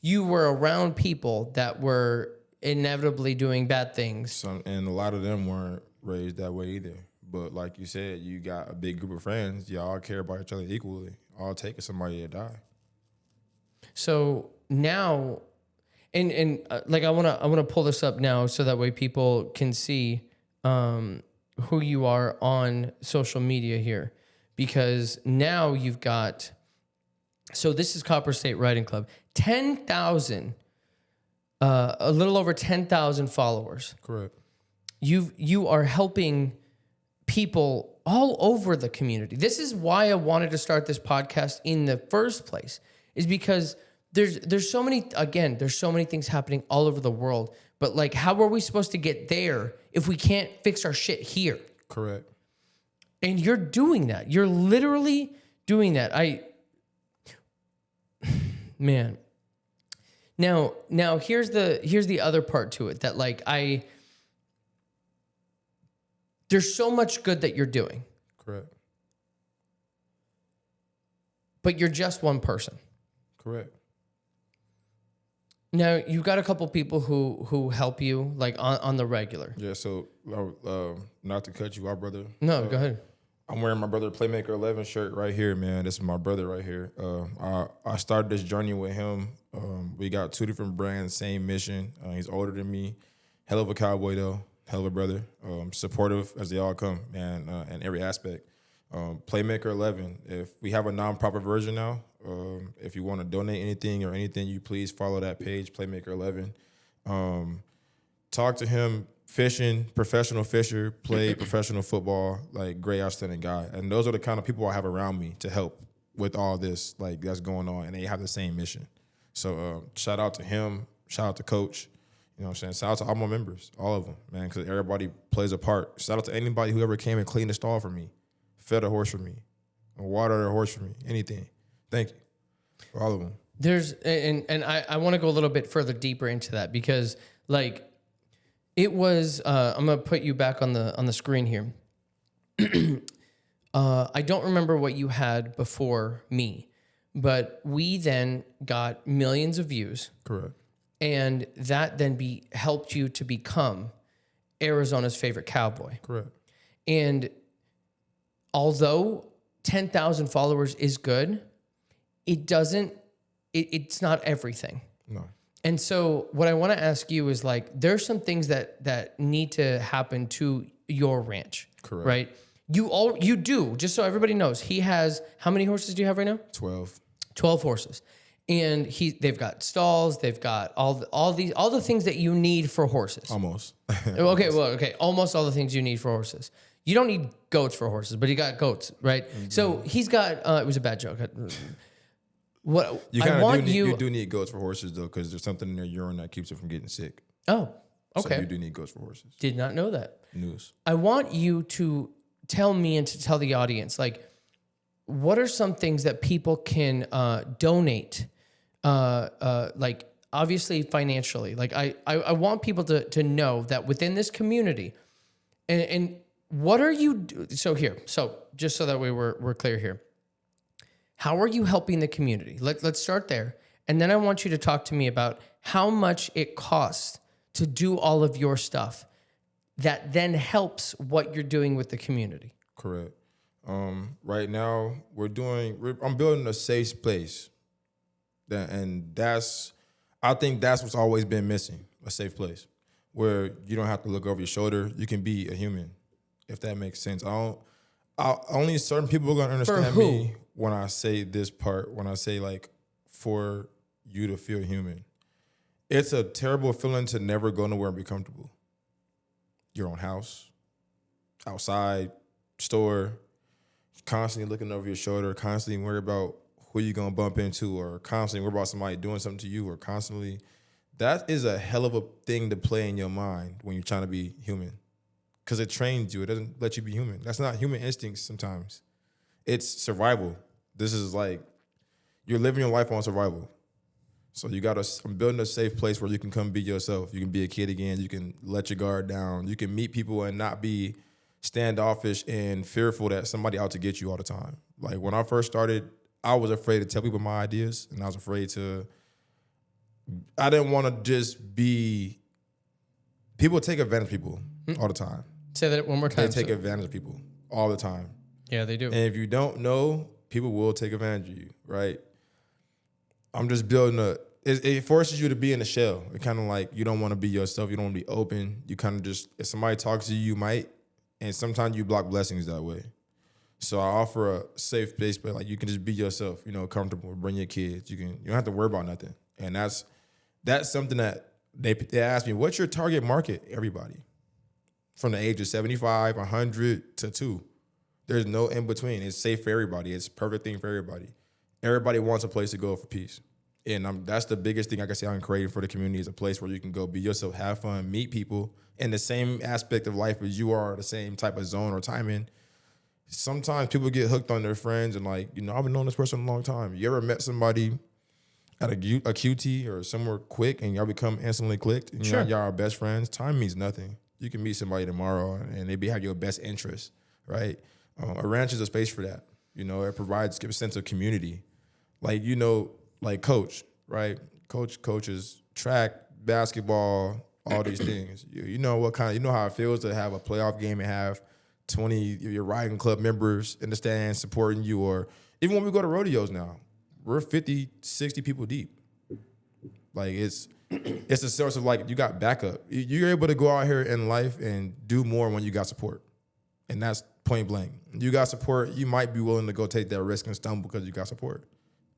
Speaker 1: You were around people that were inevitably doing bad things.
Speaker 2: And a lot of them weren't raised that way either. But like you said, you got a big group of friends. Y'all care about each other equally. All it takes is somebody to die.
Speaker 1: So now, and like I wanna pull this up now so that way people can see who you are on social media here, because now you've got. So this is Copper State Writing Club, 10,000. A little over 10,000 followers.
Speaker 2: Correct.
Speaker 1: You are helping people all over the community. This is why I wanted to start this podcast in the first place, is because there's so many things happening all over the world. But like, how are we supposed to get there if we can't fix our shit here?
Speaker 2: Correct.
Speaker 1: And you're doing that. You're literally doing that. Man. Now here's the other part to it that like there's so much good that you're doing,
Speaker 2: Correct.
Speaker 1: but you're just one person.
Speaker 2: Correct.
Speaker 1: Now you've got a couple people who help you like on the regular.
Speaker 2: Yeah. So, not to cut you off, brother.
Speaker 1: No, go ahead.
Speaker 2: I'm wearing my brother Playmaker 11 shirt right here, man. This is my brother right here. I started this journey with him. We got 2 different brands, same mission. He's older than me. Hell of a cowboy, though. Hell of a brother. Supportive as they all come, man, in every aspect. Playmaker 11. If we have a nonprofit version now, if you want to donate anything, you please follow that page, Playmaker 11. Talk to him. Fishing, professional fisher, played professional football, like great, outstanding guy. And those are the kind of people I have around me to help with all this, like that's going on, and they have the same mission. So shout out to him, shout out to Coach, you know what I'm saying? Shout out to all my members, all of them, man, because everybody plays a part. Shout out to anybody who ever came and cleaned the stall for me, fed a horse for me, watered a horse for me, anything. Thank you for all of them.
Speaker 1: There's, and I want to go a little bit further deeper into that because like, it was. I'm gonna put you back on the screen here. I don't remember what you had before me, but we then got millions of views.
Speaker 2: Correct.
Speaker 1: And that then helped you to become Arizona's favorite cowboy.
Speaker 2: Correct.
Speaker 1: And although 10,000 followers is good, it's not everything.
Speaker 2: No.
Speaker 1: And so what I want to ask you is like, there's some things that need to happen to your ranch.
Speaker 2: Correct.
Speaker 1: Right? You do, just so everybody knows, he has, how many horses do you have right now?
Speaker 2: 12.
Speaker 1: 12 horses. And they've got stalls, they've got all the things that you need for horses.
Speaker 2: Almost.
Speaker 1: Okay, almost all the things you need for horses. You don't need goats for horses, but you got goats, right? Mm-hmm. So he's got, it was a bad joke. What
Speaker 2: You
Speaker 1: I want
Speaker 2: you do need goats for horses though, because there's something in their urine that keeps it from getting sick.
Speaker 1: Oh, okay.
Speaker 2: So you do need goats for horses.
Speaker 1: Did not know that.
Speaker 2: News.
Speaker 1: I want you to tell me and to tell the audience, like, what are some things that people can donate, like obviously financially. Like I want people to know that within this community, and what are you? So just so that way we're clear here. How are you helping the community? Let's start there. And then I want you to talk to me about how much it costs to do all of your stuff that then helps what you're doing with the community.
Speaker 2: Correct. Right now, I'm building a safe place. I think that's what's always been missing, a safe place where you don't have to look over your shoulder. You can be a human, if that makes sense. Only certain people are going to understand me when I say this part, when I say like, for you to feel human. It's a terrible feeling to never go nowhere and be comfortable. Your own house, outside, store, constantly looking over your shoulder, constantly worried about who you're going to bump into, or constantly worried about somebody doing something to you, or constantly. That is a hell of a thing to play in your mind when you're trying to be human. Because it trains you. It doesn't let you be human. That's not human instincts sometimes. It's survival. This is like, you're living your life on survival. So I'm building a safe place where you can come be yourself. You can be a kid again. You can let your guard down. You can meet people and not be standoffish and fearful that somebody out to get you all the time. Like when I first started, I was afraid to tell people my ideas, and I didn't want to just be, people take advantage of people all the time.
Speaker 1: Say that one more time.
Speaker 2: They take advantage of people all the time.
Speaker 1: Yeah, they do.
Speaker 2: And if you don't know, people will take advantage of you, right? I'm just building it forces you to be in a shell. It kind of like, you don't want to be yourself. You don't want to be open. You kind of just, if somebody talks to you, you might, and sometimes you block blessings that way. So I offer a safe place, but like you can just be yourself, comfortable, bring your kids. You don't have to worry about nothing. And that's something that they ask me, what's your target market? Everybody. From the age of 75, 100 to 2. There's no in between. It's safe for everybody. It's a perfect thing for everybody. Everybody wants a place to go for peace. And that's the biggest thing I can say I'm creating for the community, is a place where you can go be yourself, have fun, meet people in the same aspect of life as you are, the same type of zone or time in. Sometimes people get hooked on their friends and like, I've been knowing this person a long time. You ever met somebody, at a QT or somewhere quick and y'all become instantly clicked and
Speaker 1: Sure.
Speaker 2: y'all are best friends, time means nothing. You can meet somebody tomorrow and they have your best interest, right? A ranch is a space for that. You know, it provides a sense of community. Like, you know, like coach, right? Coaches track, basketball, all these things. You know how it feels to have a playoff game and have 20 your riding club members in the stands supporting you, or even when we go to rodeos now, we're 50, 60 people deep. Like it's a source of like, you got backup. You're able to go out here in life and do more when you got support. And that's point blank. You got support, you might be willing to go take that risk and stumble because you got support.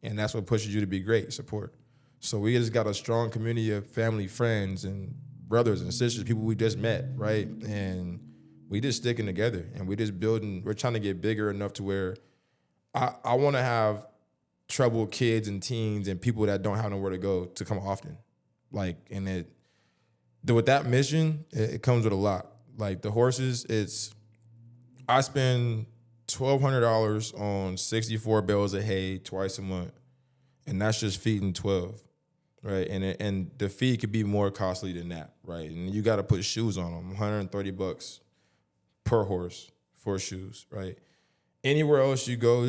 Speaker 2: And that's what pushes you to be great, support. So we just got a strong community of family, friends, and brothers and sisters, people we just met, right? And we just sticking together and we just building, we're trying to get bigger enough to where I want to have troubled kids and teens and people that don't have nowhere to go to come often. Like, and with that mission, it comes with a lot. Like the horses, I spend $1,200 on 64 bales of hay twice a month, and that's just feeding 12, right? And the feed could be more costly than that, right? And you got to put shoes on them, $130 per horse for shoes, right? Anywhere else you go,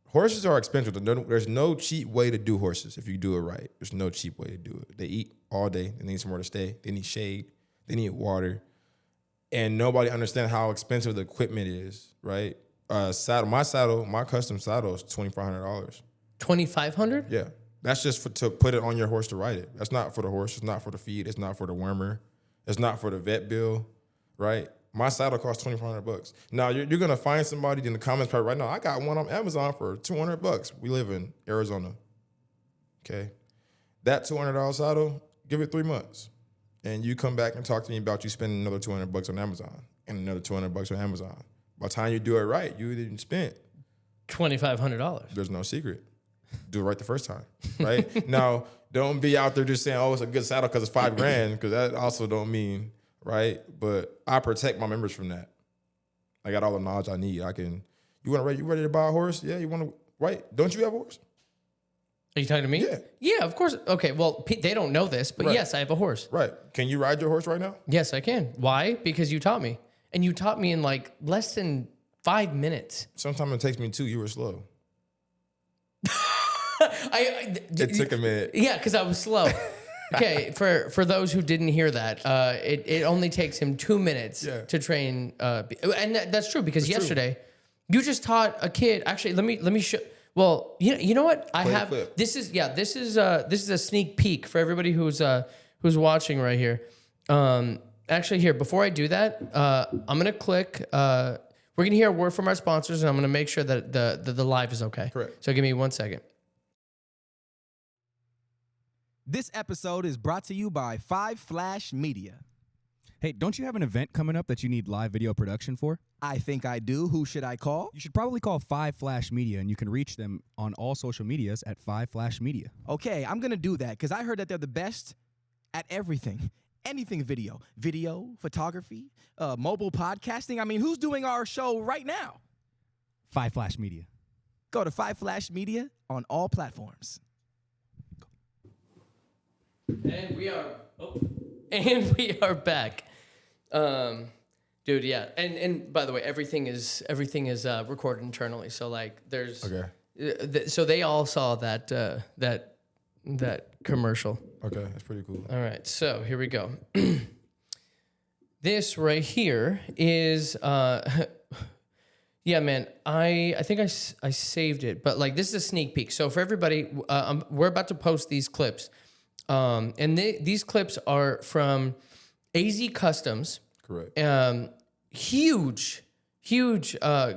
Speaker 2: horses are expensive. There's no cheap way to do horses if you do it right. There's no cheap way to do it. They eat all day. They need somewhere to stay. They need shade. They need water. And nobody understands how expensive the equipment is, right? My custom saddle is $2,500.
Speaker 1: $2,500?
Speaker 2: Yeah. That's just to put it on your horse to ride it. That's not for the horse. It's not for the feed. It's not for the wormer. It's not for the vet bill, right? My saddle costs $2,500. Now you're gonna find somebody in the comments probably right now. I got one on Amazon for $200. We live in Arizona. Okay, that $200 saddle, give it 3 months, and you come back and talk to me about you spending another $200 on Amazon and another $200 on Amazon. By the time you do it right, you didn't spend
Speaker 1: $2,500.
Speaker 2: There's no secret. Do it right the first time, right? Now, don't be out there just saying, "Oh, it's a good saddle because it's $5,000," because that also don't mean. Right, but I protect my members from that. I got all the knowledge I need. You ready to buy a horse? Yeah, you want to, right? Don't you have a horse?
Speaker 1: Are you talking to me?
Speaker 2: Yeah.
Speaker 1: Yeah, of course. Okay, well, they don't know this, but
Speaker 2: Right.
Speaker 1: yes, I have a horse.
Speaker 2: Right. Can you ride your horse right now?
Speaker 1: Yes, I can. Why? Because you taught me. And you taught me in like less than 5 minutes.
Speaker 2: Sometimes it takes me 2. You were slow.
Speaker 1: It
Speaker 2: took a minute.
Speaker 1: Yeah, because I was slow. Okay, for those who didn't hear that, it only takes him 2 minutes to train, and that's true because yesterday you just taught a kid. Actually, let me show. Well, you know what I have.
Speaker 2: Flip.
Speaker 1: This is a sneak peek for everybody who's watching right here. Actually, here before I do that, I'm gonna click. We're gonna hear a word from our sponsors, and I'm gonna make sure that the live is okay.
Speaker 2: Correct.
Speaker 1: So give me 1 second.
Speaker 6: This episode is brought to you by 5 Flash Media.
Speaker 7: Hey, don't you have an event coming up that you need live video production for?
Speaker 6: I think I do. Who should I call?
Speaker 7: You should probably call 5 Flash Media, and you can reach them on all social medias at 5 Flash Media.
Speaker 6: Okay, I'm going to do that because I heard that they're the best at everything. Anything video, photography, mobile podcasting. I mean, who's doing our show right now?
Speaker 7: 5 Flash Media.
Speaker 6: Go to 5 Flash Media on all platforms.
Speaker 1: And we are back. Dude, yeah. And by the way, everything is recorded internally. So like there's
Speaker 2: Okay.
Speaker 1: So they all saw that commercial.
Speaker 2: Okay, that's pretty cool.
Speaker 1: All right. So here we go. This right here is yeah, man. I think I saved it, but like this is a sneak peek. So for everybody, we're about to post these clips. And these clips are from AZ Customs.
Speaker 2: Correct.
Speaker 1: Huge. I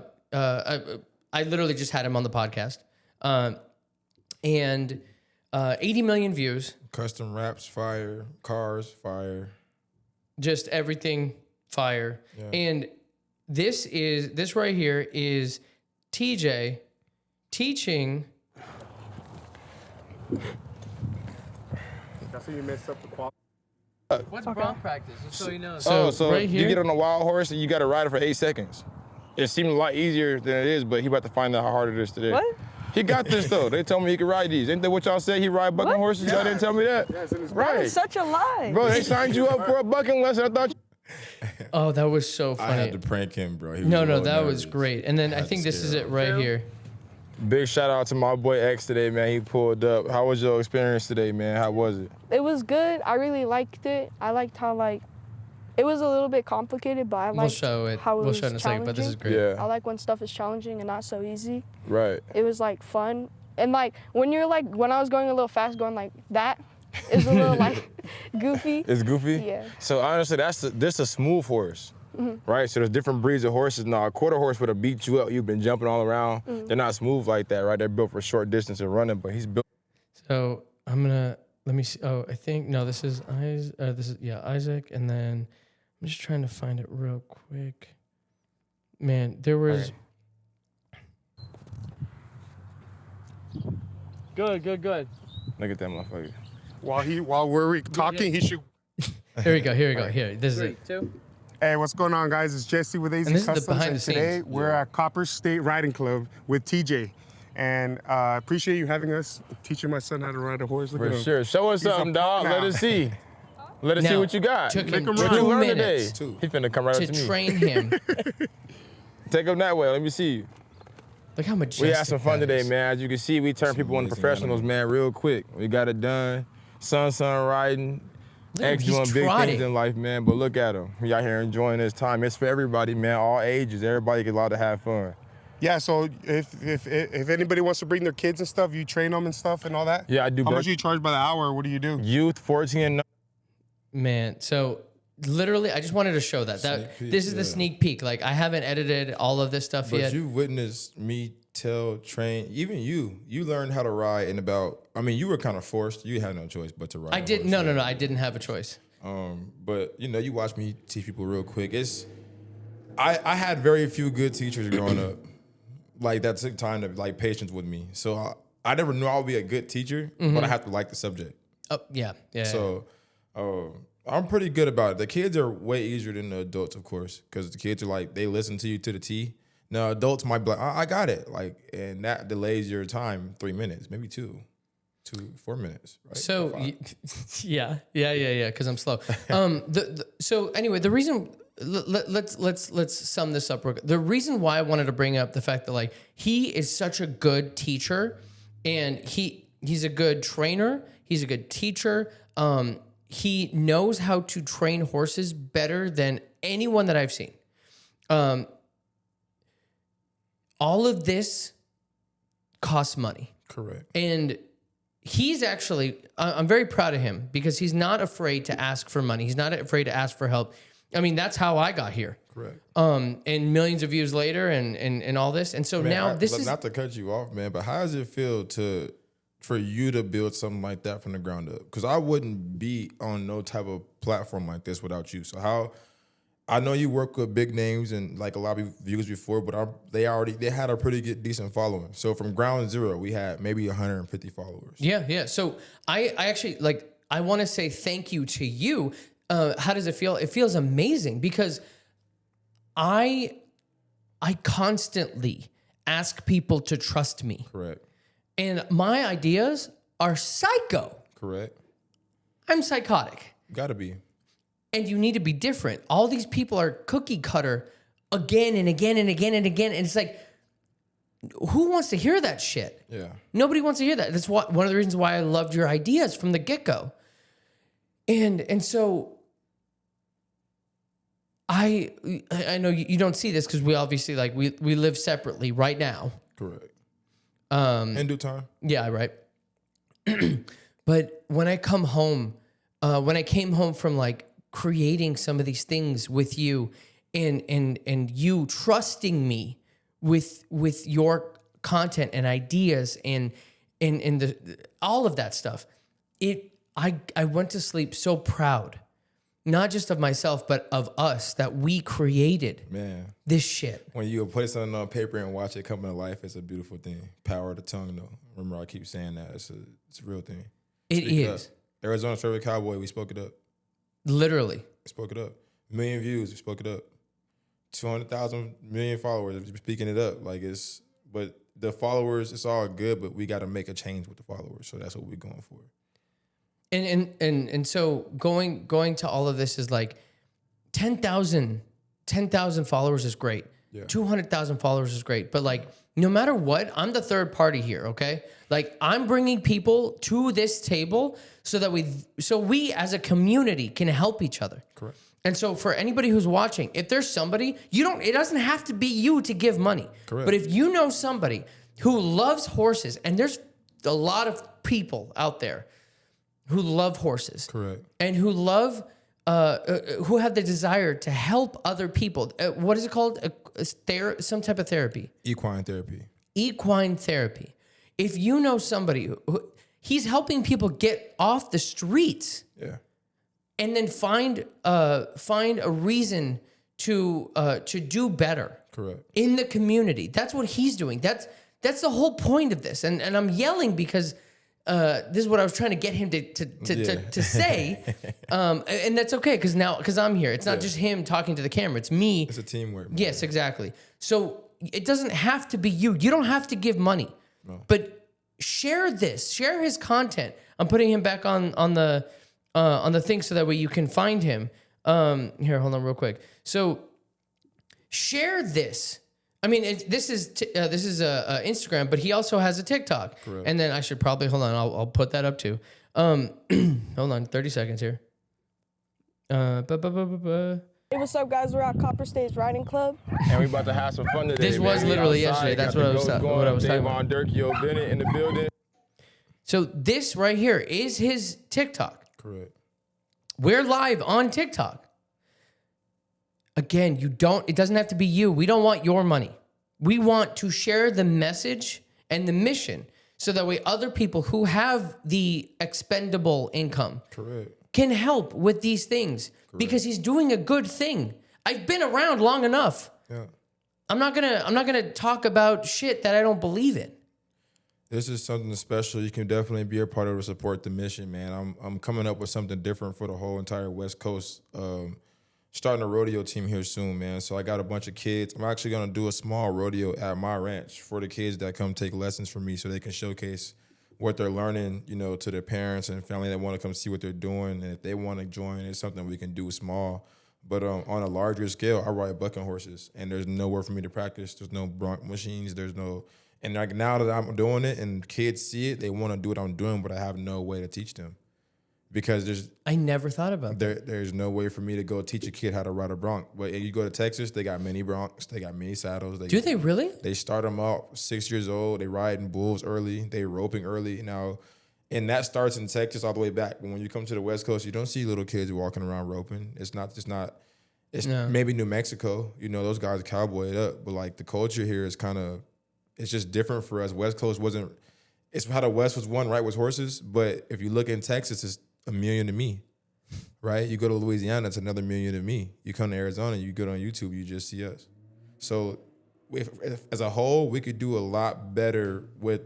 Speaker 1: literally just had him on the podcast. And 80 million views.
Speaker 2: Custom wraps, fire. Cars, fire.
Speaker 1: Just everything fire. Yeah. And this right here is TJ teaching.
Speaker 4: That's when you mess up the quality.
Speaker 1: What's bronc practice? Just so you know.
Speaker 4: So
Speaker 1: right here,
Speaker 4: you get on a wild horse and you got to ride it for 8 seconds. It seemed a lot easier than it is, but he about to find out how hard it is today.
Speaker 8: What?
Speaker 4: He got this though. They told me he could ride these. Ain't that what y'all said? He ride bucking
Speaker 8: What?
Speaker 4: horses? Y'all didn't tell me that?
Speaker 8: That
Speaker 4: Right.
Speaker 8: is such a lie.
Speaker 4: Bro, they signed you up for a bucking lesson. I thought
Speaker 1: Oh, that was so
Speaker 2: I
Speaker 1: funny.
Speaker 2: had to prank him, bro. He was
Speaker 1: No,
Speaker 2: a
Speaker 1: no,
Speaker 2: little
Speaker 1: that was
Speaker 2: nervous.
Speaker 1: great. And then I
Speaker 2: had to
Speaker 1: think this is
Speaker 2: scare
Speaker 1: it
Speaker 2: him.
Speaker 1: right here.
Speaker 4: Big shout out to my boy X today, man. He pulled up. How was your experience today, man? How was it?
Speaker 8: It was good. I really liked it. I liked how it was a little bit complicated, but I liked
Speaker 1: We'll show it.
Speaker 8: how it
Speaker 1: We'll
Speaker 8: was
Speaker 1: show it in a second, but this is
Speaker 8: challenging.
Speaker 1: great.
Speaker 4: Yeah.
Speaker 8: I like when stuff is challenging and not so easy.
Speaker 4: Right.
Speaker 8: It was fun. And when you're when I was going a little fast, going like that is a little goofy.
Speaker 4: It's goofy?
Speaker 8: Yeah.
Speaker 4: So honestly, this a smooth horse. Right? So there's different breeds of horses. Now, a quarter horse would have beat you up. You've been jumping all around. They're not smooth like that, right? They're built for short distance and running, but he's built.
Speaker 1: So I'm gonna let me see. Oh, I think no. This is Isaac, and then I'm just trying to find it real quick. Man, there was.
Speaker 3: Good.
Speaker 4: Look at that motherfucker.
Speaker 9: While we're talking, he should.
Speaker 1: Here we go. Here. This is it.
Speaker 9: Hey, what's going on, guys? It's Jesse with AZ
Speaker 1: And this is the
Speaker 9: Customs,
Speaker 1: behind
Speaker 9: and
Speaker 1: the
Speaker 9: today
Speaker 1: scenes.
Speaker 9: we're at Copper State Riding Club with TJ. And appreciate you having us, teaching my son how to ride a horse. Look at
Speaker 4: For
Speaker 9: him.
Speaker 4: sure. Show us
Speaker 9: He's a
Speaker 4: something,
Speaker 9: pro
Speaker 4: dog. Let
Speaker 9: now.
Speaker 4: us see. Let us see
Speaker 1: Now,
Speaker 4: what you got.
Speaker 1: took him
Speaker 4: what
Speaker 1: 2
Speaker 4: you learned
Speaker 1: minutes
Speaker 4: today. He finna come right
Speaker 1: to
Speaker 4: up to me.
Speaker 1: train him.
Speaker 4: Take him that way. Let me see you.
Speaker 1: Look how majestic.
Speaker 4: We had some fun
Speaker 1: that
Speaker 4: today,
Speaker 1: is.
Speaker 4: man. As you can see, we turned people into
Speaker 2: amazing
Speaker 4: professionals, man, real quick. We got it done. Son riding.
Speaker 1: Look at him,
Speaker 4: X
Speaker 1: he's
Speaker 4: doing big
Speaker 1: trotting.
Speaker 4: things in life, man. But look at him. He out here enjoying his time. It's for everybody, man. All ages. Everybody get allowed to have fun.
Speaker 9: Yeah, so if anybody wants to bring their kids and stuff, you train them and stuff and all that?
Speaker 4: Yeah, I do.
Speaker 9: How much do you charge by the hour? What do you do?
Speaker 4: Youth 14 and
Speaker 1: Man, so literally, I just wanted to show that.
Speaker 2: Sneak peek,
Speaker 1: This is the
Speaker 2: yeah.
Speaker 1: sneak peek. Like, I haven't edited all of this stuff
Speaker 2: But
Speaker 1: yet.
Speaker 2: you witnessed me train, even you learned how to ride in about, you were kind of forced. You had no choice but to ride.
Speaker 1: I
Speaker 2: a
Speaker 1: did.
Speaker 2: horse,
Speaker 1: No,
Speaker 2: right?
Speaker 1: I didn't have a choice.
Speaker 2: But you watch me teach people real quick. I had very few good teachers growing up. Like that took time to patience with me. So I never knew I would be a good teacher, but I have to like the subject.
Speaker 1: Oh, yeah.
Speaker 2: So I'm pretty good about it. The kids are way easier than the adults, of course, because the kids are they listen to you to the T. Now adults might be like, I got it, and that delays your time 3 minutes, maybe 4 minutes. Right?
Speaker 1: So,
Speaker 2: Or 5.
Speaker 1: yeah, because I'm slow. So anyway, the reason let's sum this up real quick. The reason why I wanted to bring up the fact that he is such a good teacher, and he's a good trainer. He's a good teacher. He knows how to train horses better than anyone that I've seen. All of this costs money.
Speaker 2: Correct.
Speaker 1: And he's actually, I'm very proud of him because he's not afraid to ask for money. He's not afraid to ask for help. That's how I got here.
Speaker 2: Correct.
Speaker 1: And millions of views later and all this. And so now this is
Speaker 2: not to cut you off, man, but how does it feel for you to build something like that from the ground up? Because I wouldn't be on no type of platform like this without you. So I know you work with big names and a lot of views before, but they had a pretty good, decent following. So from ground zero, we had maybe 150 followers.
Speaker 1: Yeah. So I actually I want to say thank you to you. How does it feel? It feels amazing because I constantly ask people to trust me.
Speaker 2: Correct.
Speaker 1: And my ideas are psycho.
Speaker 2: Correct.
Speaker 1: I'm psychotic.
Speaker 2: Gotta be.
Speaker 1: And you need to be different. All these people are cookie cutter again and again and again and again. And it's who wants to hear that shit?
Speaker 2: Yeah.
Speaker 1: Nobody wants to hear that. That's one of the reasons why I loved your ideas from the get-go. And so I know you don't see this because we obviously we live separately right now.
Speaker 2: Correct. In due time.
Speaker 1: Yeah, right. But when I come home, when I came home from creating some of these things with you and you trusting me with your content and ideas and all of that stuff, I went to sleep so proud. Not just of myself, but of us, that we created this shit.
Speaker 2: When you put something on paper and watch it come to life, it's a beautiful thing. Power of the tongue, though. Remember, I keep saying that. It's a real thing.
Speaker 1: It
Speaker 2: Speak
Speaker 1: is.
Speaker 2: Up. Arizona's favorite Cowboy, we spoke it up.
Speaker 1: Literally.
Speaker 2: We spoke it up. 1 million views, we spoke it up. 200,000 million followers, we're speaking it up. But the followers, it's all good, but we got to make a change with the followers. So that's what we're going for.
Speaker 1: And so going to all of this is like 10,000 followers is great.
Speaker 2: Yeah.
Speaker 1: 200,000 followers is great. But like, no matter what, I'm the third party here. Okay. Like I'm bringing people to this table so that we as a community can help each other.
Speaker 2: Correct.
Speaker 1: And so for anybody who's watching, if there's somebody, it doesn't have to be you to give money.
Speaker 2: Correct.
Speaker 1: But if you know somebody who loves horses, and there's a lot of people out there who love horses.
Speaker 2: Correct.
Speaker 1: And who love, who have the desire to help other people. What is it called? Some type of therapy.
Speaker 2: Equine therapy.
Speaker 1: Equine therapy. If you know somebody he's helping people get off the streets.
Speaker 2: Yeah.
Speaker 1: And then find a reason to do better.
Speaker 2: Correct.
Speaker 1: In the community. That's what he's doing. That's the whole point of this. And I'm yelling because this is what I was trying to get him to say. And that's okay because I'm here. It's not just him talking to the camera. It's me.
Speaker 2: It's a teamwork. Man.
Speaker 1: Yes, exactly. So it doesn't have to be you. You don't have to give money.
Speaker 2: No.
Speaker 1: But share this. Share his content. I'm putting him back on the thing so that way you can find him. Here, hold on real quick. So share this. I mean, this is Instagram, but he also has a TikTok.
Speaker 2: Correct.
Speaker 1: And then I should probably, hold on, I'll put that up too. Hold on, 30 seconds here.
Speaker 8: Hey, what's up, guys? We're at Copper State's Riding Club.
Speaker 4: And we about to have some fun today.
Speaker 1: This was
Speaker 4: man.
Speaker 1: literally
Speaker 4: Outside,
Speaker 1: yesterday. That's
Speaker 4: got
Speaker 1: what
Speaker 4: the
Speaker 1: I was
Speaker 4: goats
Speaker 1: talking
Speaker 4: going.
Speaker 1: about.
Speaker 4: Davon Durkio Bennett in the building.
Speaker 1: So this right here is his TikTok.
Speaker 2: Correct.
Speaker 1: We're live on TikTok. Again, it doesn't have to be you. We don't want your money. We want to share the message and the mission so that way other people who have the expendable income
Speaker 2: Correct.
Speaker 1: can help with these things. Correct. Because he's doing a good thing. I've been around long enough.
Speaker 2: Yeah.
Speaker 1: I'm not gonna talk about shit that I don't believe in.
Speaker 2: This is something special. You can definitely be a part of to support the mission, man. I'm coming up with something different for the whole entire West Coast. Starting a rodeo team here soon, man. So I got a bunch of kids. I'm actually gonna do a small rodeo at my ranch for the kids that come take lessons from me, so they can showcase what they're learning, to their parents and family that want to come see what they're doing. And if they want to join, it's something we can do small. But on a larger scale, I ride bucking horses, and there's nowhere for me to practice. There's no bronc machines. There's no. And like now that I'm doing it and kids see it, they want to do what I'm doing, but I have no way to teach them. Because
Speaker 1: I never thought about that.
Speaker 2: There's no way for me to go teach a kid how to ride a bronc. But if you go to Texas, they got mini broncs, they got mini saddles.
Speaker 1: Do they really?
Speaker 2: They start them out 6 years old. They riding bulls early. They roping early. Now, and that starts in Texas all the way back. But when you come to the West Coast, you don't see little kids walking around roping. It's maybe New Mexico. Those guys cowboy it up. But like the culture here is it's just different for us. West Coast it's how the West was won, right, was horses. But if you look in Texas, it's 1 million to me, right? You go to Louisiana, it's another 1 million to me. You come to Arizona, you go on YouTube, you just see us. So if as a whole, we could do a lot better with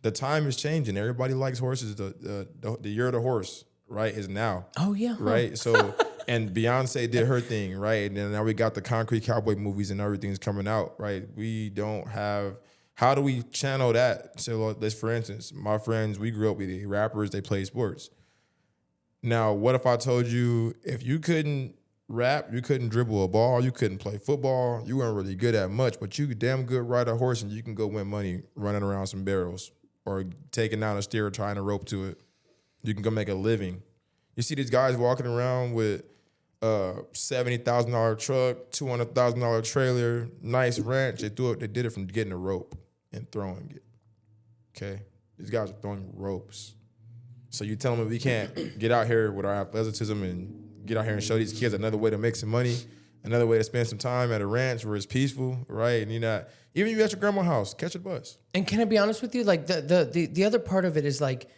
Speaker 2: the time is changing. Everybody likes horses. The year of the horse, right, is now.
Speaker 1: Oh, yeah.
Speaker 2: Right? So, and Beyonce did her thing, right? And then now we got the concrete cowboy movies and everything's coming out, right? We don't have, how do we channel that? So let's, for instance, my friends, we grew up with the rappers, they play sports. Now, what if I told you if you couldn't rap, you couldn't dribble a ball, you couldn't play football, you weren't really good at much, but you could damn good ride a horse and you can go win money running around some barrels or taking down a steer trying to rope to it. You can go make a living. You see these guys walking around with a $70,000 truck, $200,000 trailer, nice ranch. They did it from getting a rope and throwing it. Okay? These guys are throwing ropes. So you tell them we can't get out here with our athleticism and get out here and show these kids another way to make some money, another way to spend some time at a ranch where it's peaceful, right? And you're not, even if you're at your grandma's house, catch a bus.
Speaker 1: And can I be honest with you? Like the other part of it is like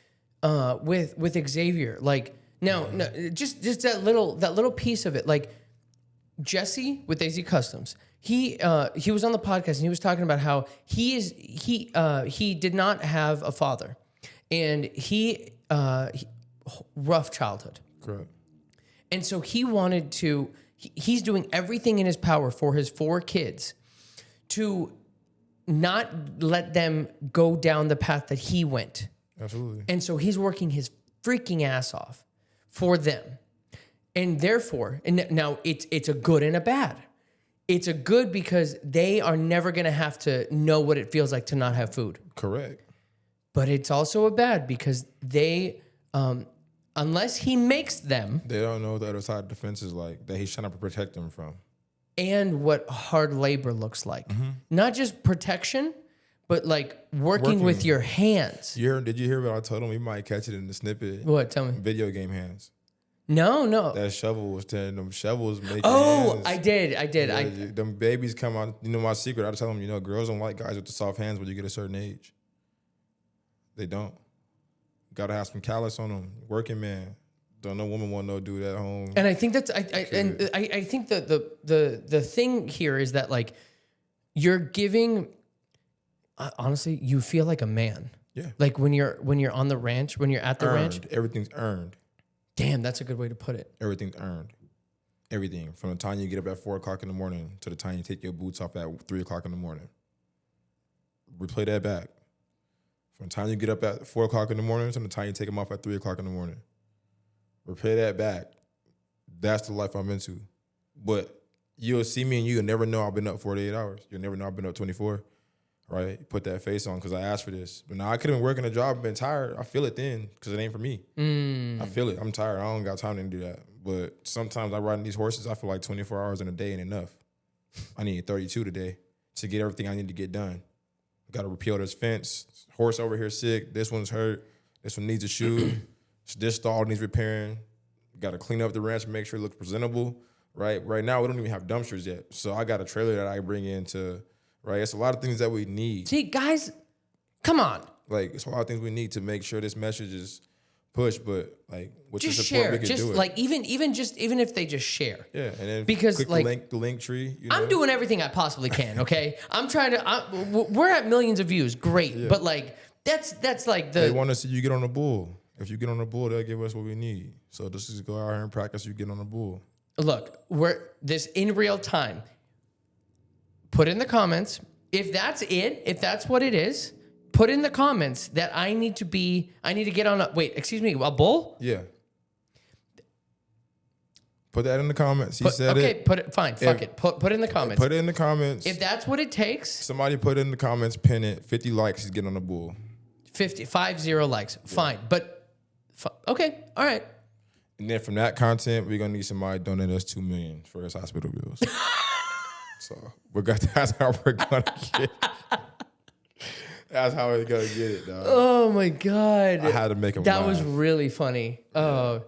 Speaker 1: with Xavier, like no, just that little piece of it, like Jesse with AZ Customs. He was on the podcast and he was talking about how he did not have a father, and he rough childhood.
Speaker 2: Correct.
Speaker 1: And so he wanted he's doing everything in his power for his 4 kids to not let them go down the path that he went.
Speaker 2: Absolutely.
Speaker 1: And so he's working his freaking ass off for them. And therefore, and now it's a good and a bad. It's a good because they are never going to have to know what it feels like to not have food.
Speaker 2: Correct.
Speaker 1: But it's also a bad because they, unless he makes them.
Speaker 2: They don't know what the other side of the fence is like, that he's trying to protect them from.
Speaker 1: And what hard labor looks like.
Speaker 2: Mm-hmm.
Speaker 1: Not just protection, but like working with your hands.
Speaker 2: Did you hear what I told him? We might catch it in the snippet.
Speaker 1: What? Tell me.
Speaker 2: Video game hands.
Speaker 1: No.
Speaker 2: That shovel was tearing them shovels making
Speaker 1: Oh,
Speaker 2: hands.
Speaker 1: I did.
Speaker 2: Yeah, them babies come out. You know my secret. I tell them, girls don't like guys with the soft hands when you get a certain age. They don't. Gotta have some callus on them. Working man. Don't no woman want no dude at home.
Speaker 1: And I think that's I think that the thing here is that like you're giving. Honestly, you feel like a man.
Speaker 2: Yeah.
Speaker 1: Like when you're on the ranch, when you're at the ranch.
Speaker 2: Everything's earned.
Speaker 1: Damn, that's a good way to put it.
Speaker 2: Everything's earned. Everything. From the time you get up at 4 o'clock in the morning to the time you take your boots off at 3 o'clock in the morning. Replay that back. From the time you get up at 4 o'clock in the morning to the time you take them off at 3 o'clock in the morning. Replay that back. That's the life I'm into. But you'll see me and you'll never know I've been up 48 hours. You'll never know I've been up 24. Right? Put that face on because I asked for this. But now I could have been working a job and been tired. I feel it then because it ain't for me. I feel it. I'm tired. I don't got time to do that. But sometimes I ride these horses, I feel like 24 hours in a day ain't enough. I need 32 today to get everything I need to get done. Got to repeal this fence. Horse over here sick. This one's hurt. This one needs a shoe. This stall needs repairing. Got to clean up the ranch and make sure it looks presentable. Right now, we don't even have dumpsters yet. So I got a trailer that I bring in to... Right, it's a lot of things that we need.
Speaker 1: See, guys, come on.
Speaker 2: Like, it's a lot of things we need to make sure this message is pushed. But like, with
Speaker 1: Just
Speaker 2: the support,
Speaker 1: share.
Speaker 2: we can
Speaker 1: Just
Speaker 2: do it.
Speaker 1: like even if they just share.
Speaker 2: Yeah, and then
Speaker 1: because
Speaker 2: click
Speaker 1: like
Speaker 2: the link tree.
Speaker 1: I'm doing everything I possibly can. Okay, I'm trying to. We're at millions of views. Great, but like that's like the.
Speaker 2: They want to see you get on the bull. If you get on the bull, they'll give us what we need. So let's just go out here and practice. You get on the bull.
Speaker 1: Look, we're this in real time. Put in the comments. If that's it, if that's what it is, put in the comments that I need to get on a, a bull?
Speaker 2: Yeah. Put that in the comments. He said it.
Speaker 1: Put it, fine, fuck it. Put it in the comments.
Speaker 2: Put it in the comments.
Speaker 1: If that's what it takes.
Speaker 2: Somebody put it in the comments, pin it. 50 likes, he's getting on the bull.
Speaker 1: 50 likes, fine. But, okay, all right.
Speaker 2: And then from that content, we're going to need somebody to donate us $2 million for his hospital bills. So that's how we're gonna get it. That's how we're gonna get it, dog.
Speaker 1: Oh my God.
Speaker 2: I had to make him
Speaker 1: That
Speaker 2: laugh.
Speaker 1: was really funny. Oh.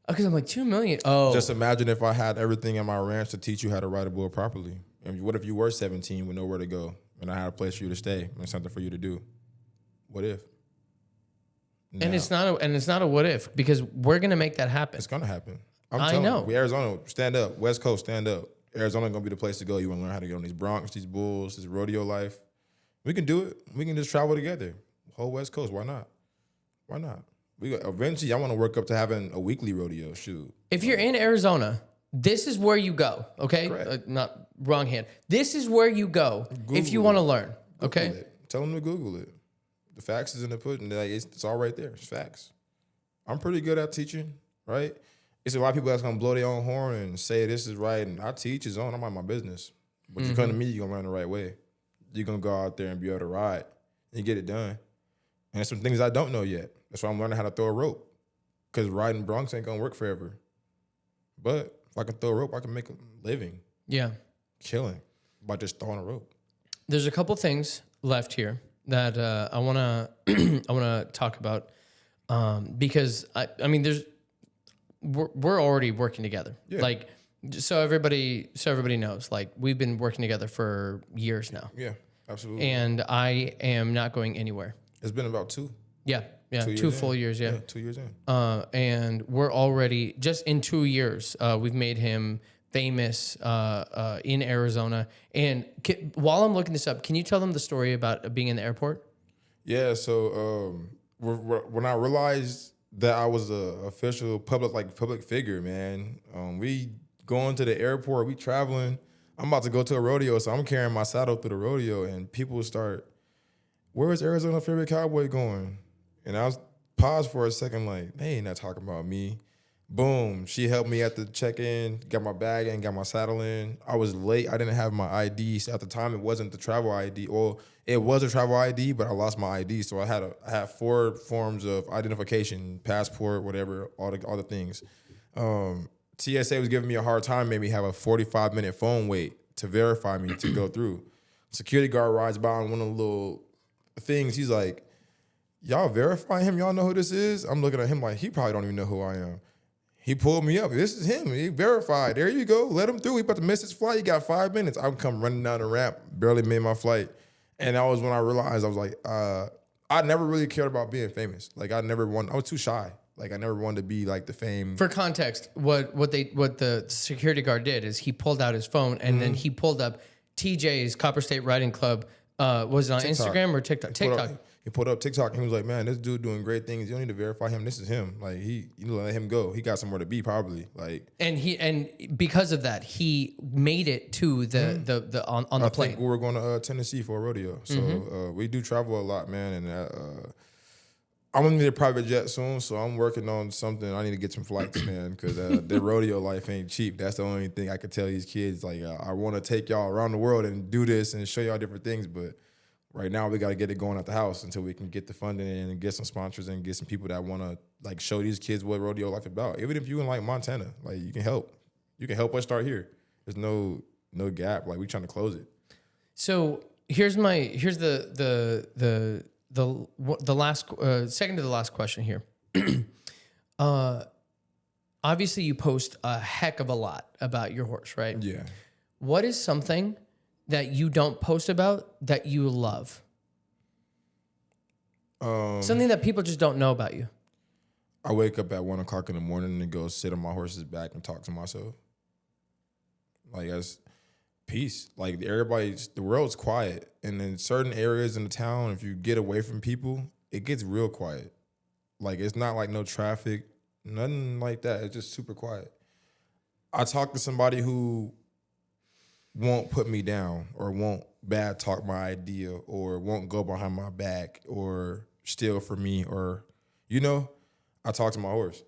Speaker 1: Because I'm like, $2 million. Oh.
Speaker 2: Just imagine if I had everything in my ranch to teach you how to write a bull properly. And what if you were 17 with nowhere to go and I had a place for you to stay and something for you to do? What if?
Speaker 1: And it's not a what if, because we're gonna make that happen.
Speaker 2: It's gonna happen.
Speaker 1: I know.
Speaker 2: You, Arizona, stand up. West Coast, stand up. Arizona gonna be the place to go. You wanna learn how to get on these broncs, these bulls, this rodeo life. We can do it. We can just travel together. Whole West Coast. Why not? Why not? Eventually, I want to work up to having a weekly rodeo. Shoot.
Speaker 1: If you're in Arizona, this is where you go. Okay, not wrong hand. This is where you go if you want to learn. Okay.
Speaker 2: Google it. Tell them to Google it. The facts is in the pudding. Like, it's all right there. It's facts. I'm pretty good at teaching, right? It's a lot of people that's gonna blow their own horn and say this is right, and I teach his own. I'm on my business. But you come to me, you're gonna learn the right way. You're gonna go out there and be able to ride and get it done. And there's some things I don't know yet. That's why I'm learning how to throw a rope. Because riding broncs ain't gonna work forever. But if I can throw a rope, I can make a living.
Speaker 1: Yeah.
Speaker 2: Killing by just throwing a rope.
Speaker 1: There's a couple things left here that I wanna talk about because I mean we're already working together.
Speaker 2: Yeah.
Speaker 1: Like so everybody knows. Like we've been working together for years now.
Speaker 2: Yeah, absolutely.
Speaker 1: And I am not going anywhere.
Speaker 2: It's been about 2.
Speaker 1: Yeah. 2 full years. Yeah.
Speaker 2: 2 years in.
Speaker 1: And we're already just in 2 years. We've made him famous in Arizona. And while I'm looking this up, can you tell them the story about being in the airport?
Speaker 2: Yeah. So when I realized that I was a official public figure, man, we going to the airport, we traveling. I'm about to go to a rodeo, so I'm carrying my saddle through the rodeo, and people start, where is Arizona's favorite cowboy going? And I was paused for a second, like, they ain't not talking about me. Boom, she helped me at the check-in, got my bag in, got my saddle in. I was late, I didn't have my ID. So at the time, it wasn't the travel ID. Well, it was a travel ID, but I lost my ID. So I had 4 forms of identification, passport, whatever, all the things. TSA was giving me a hard time, made me have a 45-minute phone wait to verify me to go through. Security guard rides by on one of the little things. He's like, y'all verify him? Y'all know who this is? I'm looking at him like, he probably don't even know who I am. He pulled me up. This is him. He verified. There you go. Let him through. He about to miss his flight. He got 5 minutes. I'm come running down the ramp. Barely made my flight. And that was when I realized, I was like, I never really cared about being famous. Like I was too shy. Like I never wanted to be like the fame.
Speaker 1: For context, what the security guard did is he pulled out his phone and then he pulled up TJ's Copper State Riding Club. Was it on
Speaker 2: TikTok.
Speaker 1: Instagram or TikTok? TikTok.
Speaker 2: He pulled up TikTok and he was like, man, this dude doing great things. You don't need to verify him. This is him. Like you let him go. He got somewhere to be probably. Like
Speaker 1: And because of that, he made it to the on the plane.
Speaker 2: I think we were going to Tennessee for a rodeo. So we do travel a lot, man. And I'm gonna need a private jet soon, so I'm working on something. I need to get some flights, man, because the rodeo life ain't cheap. That's the only thing I can tell these kids. Like, I want to take y'all around the world and do this and show y'all different things, but right now we got to get it going at the house until we can get the funding and get some sponsors and get some people that want to like show these kids what rodeo life is about. Even if you in like Montana, like you can help. You can help us start here. There's no gap. Like we trying to close it.
Speaker 1: So here's the last second to the last question here. Obviously, you post a heck of a lot about your horse, right?
Speaker 2: Yeah.
Speaker 1: What is something that you don't post about that you love? Something that people just don't know about you.
Speaker 2: I wake up at 1 o'clock in the morning and go sit on my horse's back and talk to myself. Like that's peace. Like the world's quiet. And in certain areas in the town, if you get away from people, it gets real quiet. Like it's not like no traffic, nothing like that. It's just super quiet. I talk to somebody who won't put me down or won't bad talk my idea or won't go behind my back or steal from me or, I talk to my horse.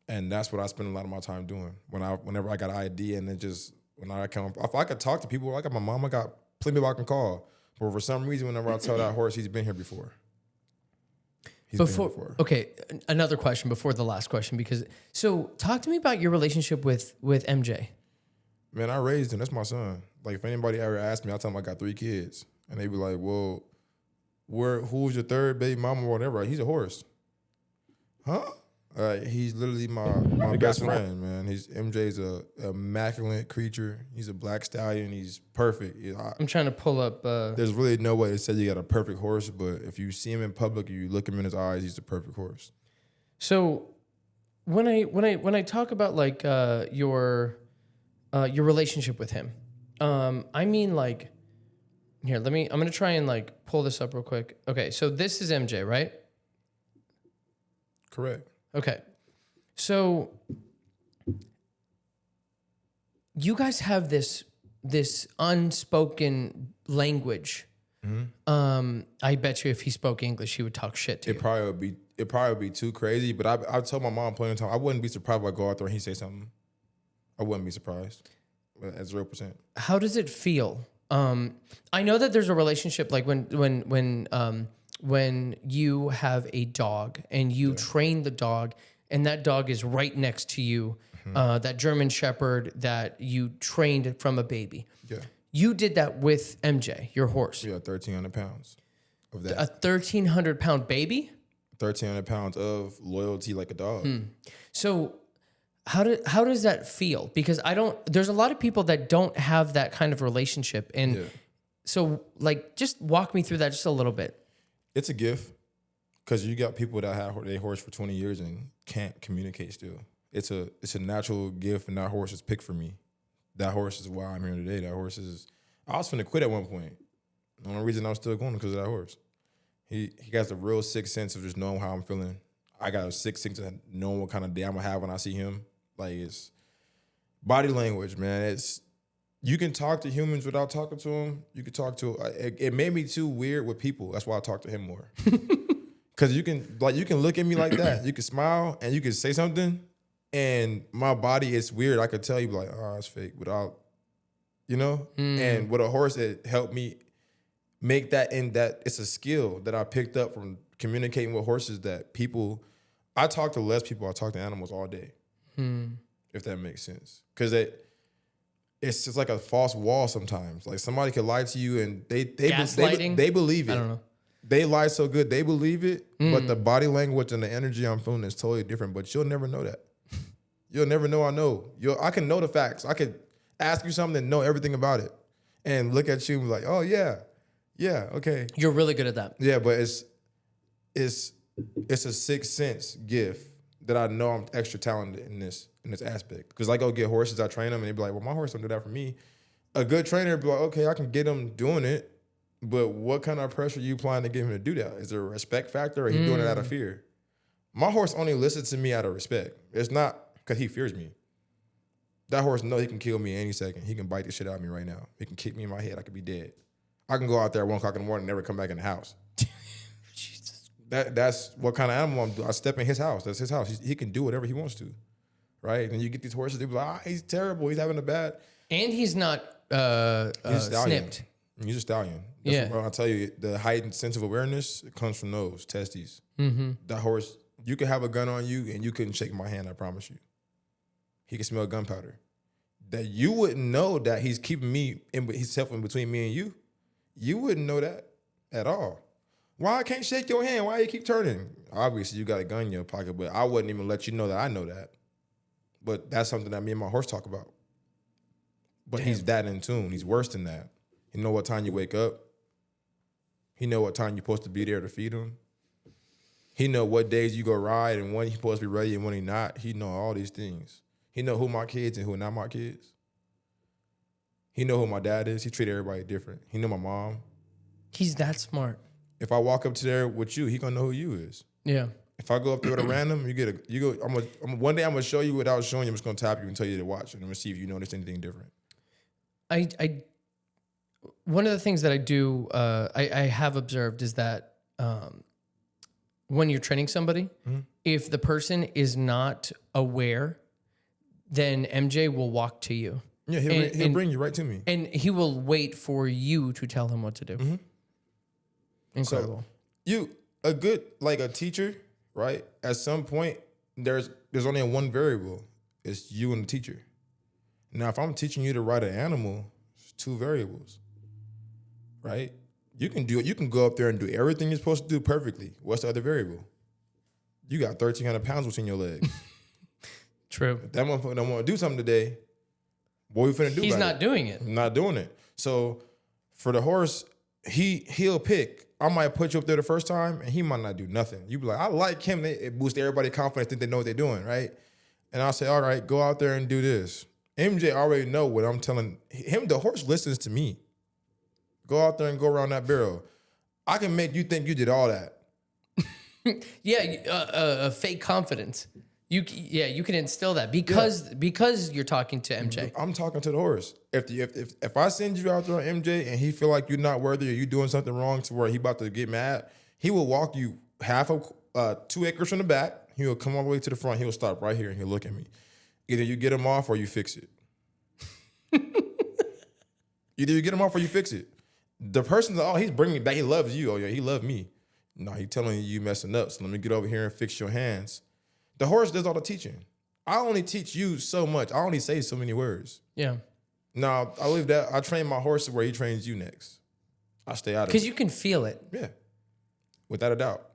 Speaker 2: And that's what I spend a lot of my time doing. Whenever I got an idea and if I could talk to people, I got my mom, I got plenty of people I can call. But for some reason, whenever I tell that horse, he's been here before.
Speaker 1: Okay, another question before the last question, so talk to me about your relationship with MJ.
Speaker 2: Man, I raised him. That's my son. Like if anybody ever asked me, I tell them I got 3 kids. And they be like, well, who's your third baby mama or whatever? He's a horse. Huh? He's literally my best friend, man. MJ's a immaculate creature. He's a black stallion. He's perfect.
Speaker 1: I'm trying to pull up.
Speaker 2: There's really no way to say you got a perfect horse, but if you see him in public, you look him in his eyes, he's the perfect horse.
Speaker 1: So when I talk about like your relationship with him, I mean like here. I'm gonna try and like pull this up real quick. Okay, so this is MJ, right?
Speaker 2: Correct.
Speaker 1: Okay. So you guys have this unspoken language. Mm-hmm. I bet you if he spoke English, he would talk shit to you.
Speaker 2: It probably would be too crazy, but I told my mom plenty of times, I wouldn't be surprised if I go out there and he say something. I wouldn't be surprised. At 0%.
Speaker 1: How does it feel? I know that there's a relationship like when you have a dog and you train the dog and that dog is right next to you, that German Shepherd that you trained from a baby.
Speaker 2: Yeah.
Speaker 1: You did that with MJ, your horse.
Speaker 2: Yeah, 1,300 pounds of that.
Speaker 1: A 1,300-pound baby?
Speaker 2: 1,300 pounds of loyalty like a dog.
Speaker 1: So how does that feel? Because there's a lot of people that don't have that kind of relationship. And so like, just walk me through that just a little bit.
Speaker 2: It's a gift because you got people that have their horse for 20 years and can't communicate still. It's a natural gift, and that horse is picked for me. That horse is why I'm here today. That horse is. I was finna quit at one point. The only reason I'm still going is because of that horse. He got a real sixth sense of just knowing how I'm feeling. I got a sixth sense of knowing what kind of day I'm gonna have when I see him. Like it's body language, man. you can talk to humans without talking to them. You can talk to it made me too weird with people. That's why I talk to him more. Cause you can look at me like that. You can smile and you can say something, and my body is weird. I could tell you like, oh, it's fake, without, you know. And with a horse, it helped me make that. And that it's a skill that I picked up from communicating with horses. That people, I talk to less people. I talk to animals all day. If that makes sense, because it's just like a false wall sometimes. Like somebody could lie to you and they believe it.
Speaker 1: I don't know.
Speaker 2: They lie so good they believe it, but the body language and the energy I'm feeling is totally different. But you'll never know that. You'll never know. I can know the facts. I could ask you something and know everything about it, and look at you and be like, oh yeah, okay.
Speaker 1: You're really good at that.
Speaker 2: Yeah, but it's a sixth sense gift that I know I'm extra talented in this aspect. Because I go get horses, I train them, and they be like, well, my horse don't do that for me. A good trainer be like, okay, I can get him doing it, but what kind of pressure are you applying to get him to do that? Is there a respect factor, or are he doing it out of fear? My horse only listens to me out of respect. It's not because he fears me. That horse knows he can kill me any second. He can bite the shit out of me right now. He can kick me in my head. I could be dead. I can go out there at 1 o'clock in the morning and never come back in the house. Jesus. That's what kind of animal I'm doing. I step in his house. That's his house. He can do whatever he wants to. Right? And you get these horses, they be like, he's terrible. He's having a bad.
Speaker 1: And he's not
Speaker 2: He's a stallion.
Speaker 1: snipped.
Speaker 2: He's a stallion.
Speaker 1: Yeah.
Speaker 2: I'll tell you, the heightened sense of awareness, it comes from those testes. That horse, you could have a gun on you and you couldn't shake my hand, I promise you. He can smell gunpowder. That you wouldn't know that he's keeping himself in between me and you. You wouldn't know that at all. Why I can't shake your hand? Why you keep turning? Obviously, you got a gun in your pocket, but I wouldn't even let you know that I know that. But that's something that me and my horse talk about. But he's that in tune. He's worse than that. He know what time you wake up. He know what time you're supposed to be there to feed him. He know what days you go ride and when he's supposed to be ready and when he's not. He know all these things. He know who my kids and who not my kids. He know who my dad is. He treat everybody different. He know my mom.
Speaker 1: He's that smart.
Speaker 2: If I walk up to there with you, he gonna know who you is.
Speaker 1: Yeah.
Speaker 2: If I go up there with a random, one day I'm gonna show you without showing you. I'm just gonna tap you and tell you to watch, and I'm gonna see if you notice anything different.
Speaker 1: One of the things that I do, I have observed is that when you're training somebody, if the person is not aware, then MJ will walk to you.
Speaker 2: Yeah, he'll bring you right to me.
Speaker 1: And he will wait for you to tell him what to do. Incredible.
Speaker 2: So a teacher, right? At some point, there's only one variable. It's you and the teacher. Now, if I'm teaching you to ride an animal, it's 2 variables, right? You can go up there and do everything you're supposed to do perfectly. What's the other variable? You got 1,300 pounds between your legs.
Speaker 1: True.
Speaker 2: If that motherfucker don't want to do something today, what we finna do?
Speaker 1: He's not doing it.
Speaker 2: Not doing it. So for the horse, he'll pick. I might put you up there the first time, and he might not do nothing. You be like, I like him. It boosts everybody's confidence, think they know what they're doing, right? And I'll say, all right, go out there and do this. MJ already know what I'm telling him. The horse listens to me. Go out there and go around that barrel. I can make you think you did all that.
Speaker 1: Yeah, a fake confidence. You can instill that because you're talking to MJ.
Speaker 2: I'm talking to the horse. If I send you out there on MJ and he feel like you're not worthy or you doing something wrong to where he about to get mad, he will walk you half of 2 acres from the back. He will come all the way to the front. He'll stop right here and he'll look at me. Either you get him off or you fix it. Either you get him off or you fix it. The person, he's bringing me back. He loves you. Oh yeah, he loved me. No, he telling you messing up. So let me get over here and fix your hands. The horse does all the teaching. I only teach you so much. I only say so many words.
Speaker 1: Yeah.
Speaker 2: Now, I leave that. I train my horse where he trains you next. I stay out of it.
Speaker 1: Because you can feel it.
Speaker 2: Yeah. Without a doubt.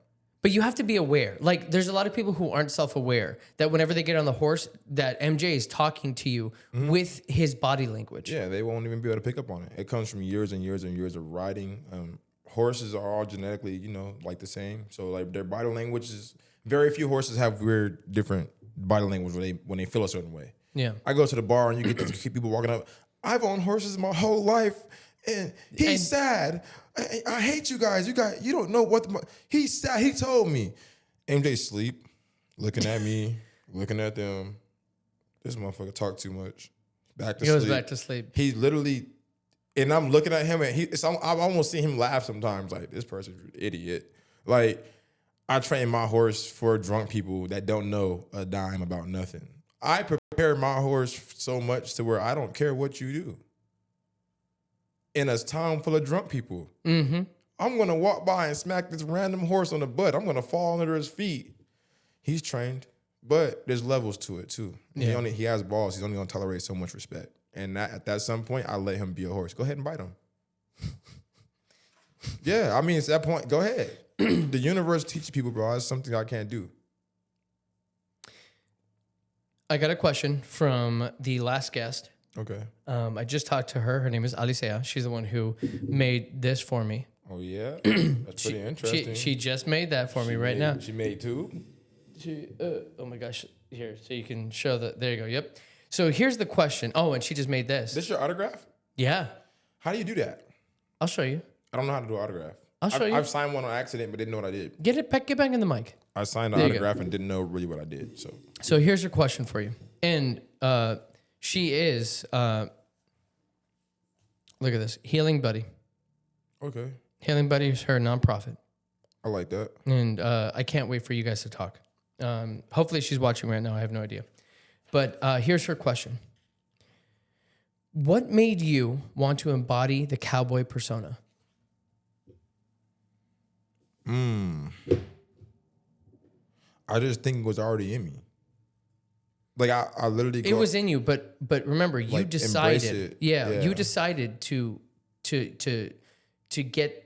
Speaker 1: But you have to be aware. Like, there's a lot of people who aren't self-aware that whenever they get on the horse, that MJ is talking to you with his body language.
Speaker 2: Yeah, they won't even be able to pick up on it. It comes from years and years and years of riding. Horses are all genetically, like the same. So, like, their body language is... Very few horses have weird, different body language when they feel a certain way.
Speaker 1: Yeah.
Speaker 2: I go to the bar and you get these people walking up. I've owned horses my whole life, and he's sad. I hate you guys. You don't know what he's sad. He told me. MJ sleep, looking at me, looking at them. This motherfucker talk too much. back to
Speaker 1: He goes
Speaker 2: sleep.
Speaker 1: back to sleep.
Speaker 2: He's literally, and I'm looking at him, and I almost see him laugh sometimes. Like, this person's an idiot. Like, I train my horse for drunk people that don't know a dime about nothing. I prepare my horse so much to where I don't care what you do. In a town full of drunk people, I'm gonna walk by and smack this random horse on the butt. I'm gonna fall under his feet. He's trained, but there's levels to it too.
Speaker 1: Yeah.
Speaker 2: He has balls. He's only gonna tolerate so much respect. And at that some point, I let him be a horse. Go ahead and bite him. Yeah, I mean, it's that point. Go ahead. The universe teaches people, bro. That's something I can't do.
Speaker 1: I got a question from the last guest.
Speaker 2: Okay.
Speaker 1: I just talked to her. Her name is Alicia. She's the one who made this for me.
Speaker 2: Oh yeah, that's pretty interesting.
Speaker 1: She just made that for me right now.
Speaker 2: She made two.
Speaker 1: Oh my gosh! Here, so you can show that. There you go. Yep. So here's the question. Oh, and she just made this.
Speaker 2: This your autograph?
Speaker 1: Yeah.
Speaker 2: How do you do that?
Speaker 1: I'll show you.
Speaker 2: I don't know how to do an autograph.
Speaker 1: I'll show you.
Speaker 2: I've signed one on accident, but didn't know what I did.
Speaker 1: Get back in the mic.
Speaker 2: I signed the
Speaker 1: There you go.
Speaker 2: autograph and didn't know really what I did.
Speaker 1: So here's her question for you. And she is, look at this, Healing Buddy.
Speaker 2: Okay,
Speaker 1: Healing Buddy is her nonprofit.
Speaker 2: I like that.
Speaker 1: And I can't wait for you guys to talk. Hopefully she's watching right now. I have no idea. But here's her question. What made you want to embody the cowboy persona?
Speaker 2: I just think it was already in me. Like I literally.
Speaker 1: It was in you, but remember, you
Speaker 2: Like,
Speaker 1: decided.
Speaker 2: embrace it.
Speaker 1: Yeah,
Speaker 2: Yeah.
Speaker 1: you decided to get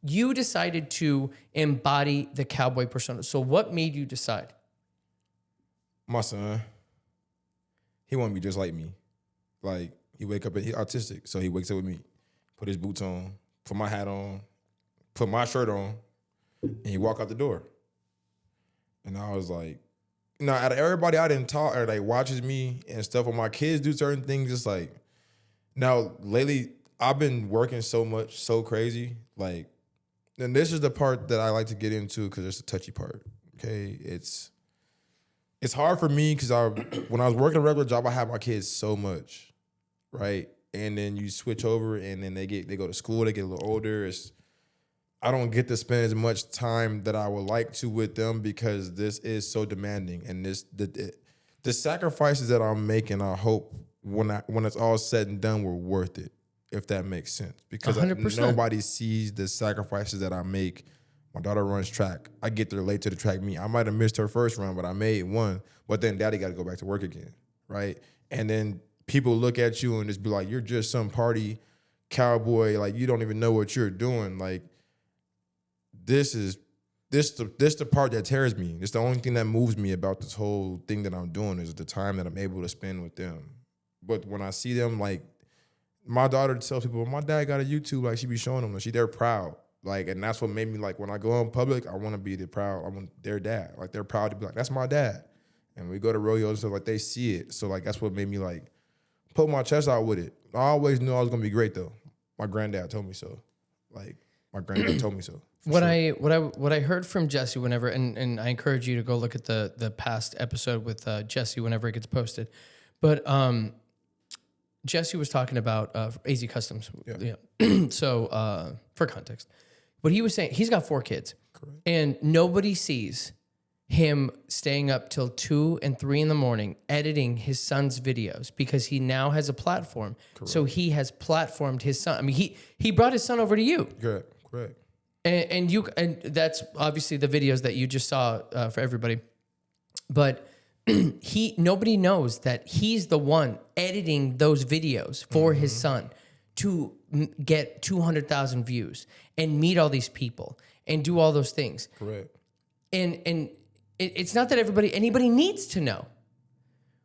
Speaker 1: you decided to embody the cowboy persona. So what made you decide?
Speaker 2: My son. He want to be just like me. Like he wake up and he's autistic, so he wakes up with me, put his boots on, put my hat on, put my shirt on, and he walk out the door. And I was like, out of everybody I didn't talk or like watches me and stuff, when my kids do certain things, it's like, now lately I've been working so much, so crazy. Like, and this is the part that I like to get into because it's a touchy part. Okay, it's hard for me because when I was working a regular job, I had my kids so much, right? And then you switch over, and then they go to school, they get a little older. I don't get to spend as much time that I would like to with them because this is so demanding. And the sacrifices that I'm making, I hope when it's all said and done, were worth it, if that makes sense. Because
Speaker 1: 100%.
Speaker 2: nobody sees the sacrifices that I make. My daughter runs track. I get there late to the track meet. I might have missed her first run, but I made one. But then daddy got to go back to work again, right? And then people look at you and just be like, you're just some party cowboy. Like, you don't even know what you're doing. Like, this the part that tears me. It's the only thing that moves me about this whole thing that I'm doing is the time that I'm able to spend with them. But when I see them, like, my daughter tells people, my dad got a YouTube, like, she be showing them, they're proud. Like, and that's what made me, like, when I go in public, I want to be I want their dad. Like, they're proud to be like, that's my dad. And we go to rodeos and stuff, like, they see it. So, like, that's what made me, like, put my chest out with it. I always knew I was going to be great, though. My granddad told me so. Like, my granddad told me so.
Speaker 1: What I heard from Jesse whenever, and I encourage you to go look at the past episode with Jesse whenever it gets posted. But Jesse was talking about AZ Customs. Yeah. So for context, what he was saying, he's got 4 kids. Correct. And nobody sees him staying up till 2 and 3 in the morning editing his son's videos because he now has a platform. Correct. So he has platformed his son. I mean, he brought his son over to you.
Speaker 2: Correct.
Speaker 1: And that's obviously the videos that you just saw for everybody. But nobody knows that he's the one editing those videos for his son to get 200,000 views and meet all these people and do all those things.
Speaker 2: Correct.
Speaker 1: And it's not that anybody needs to know,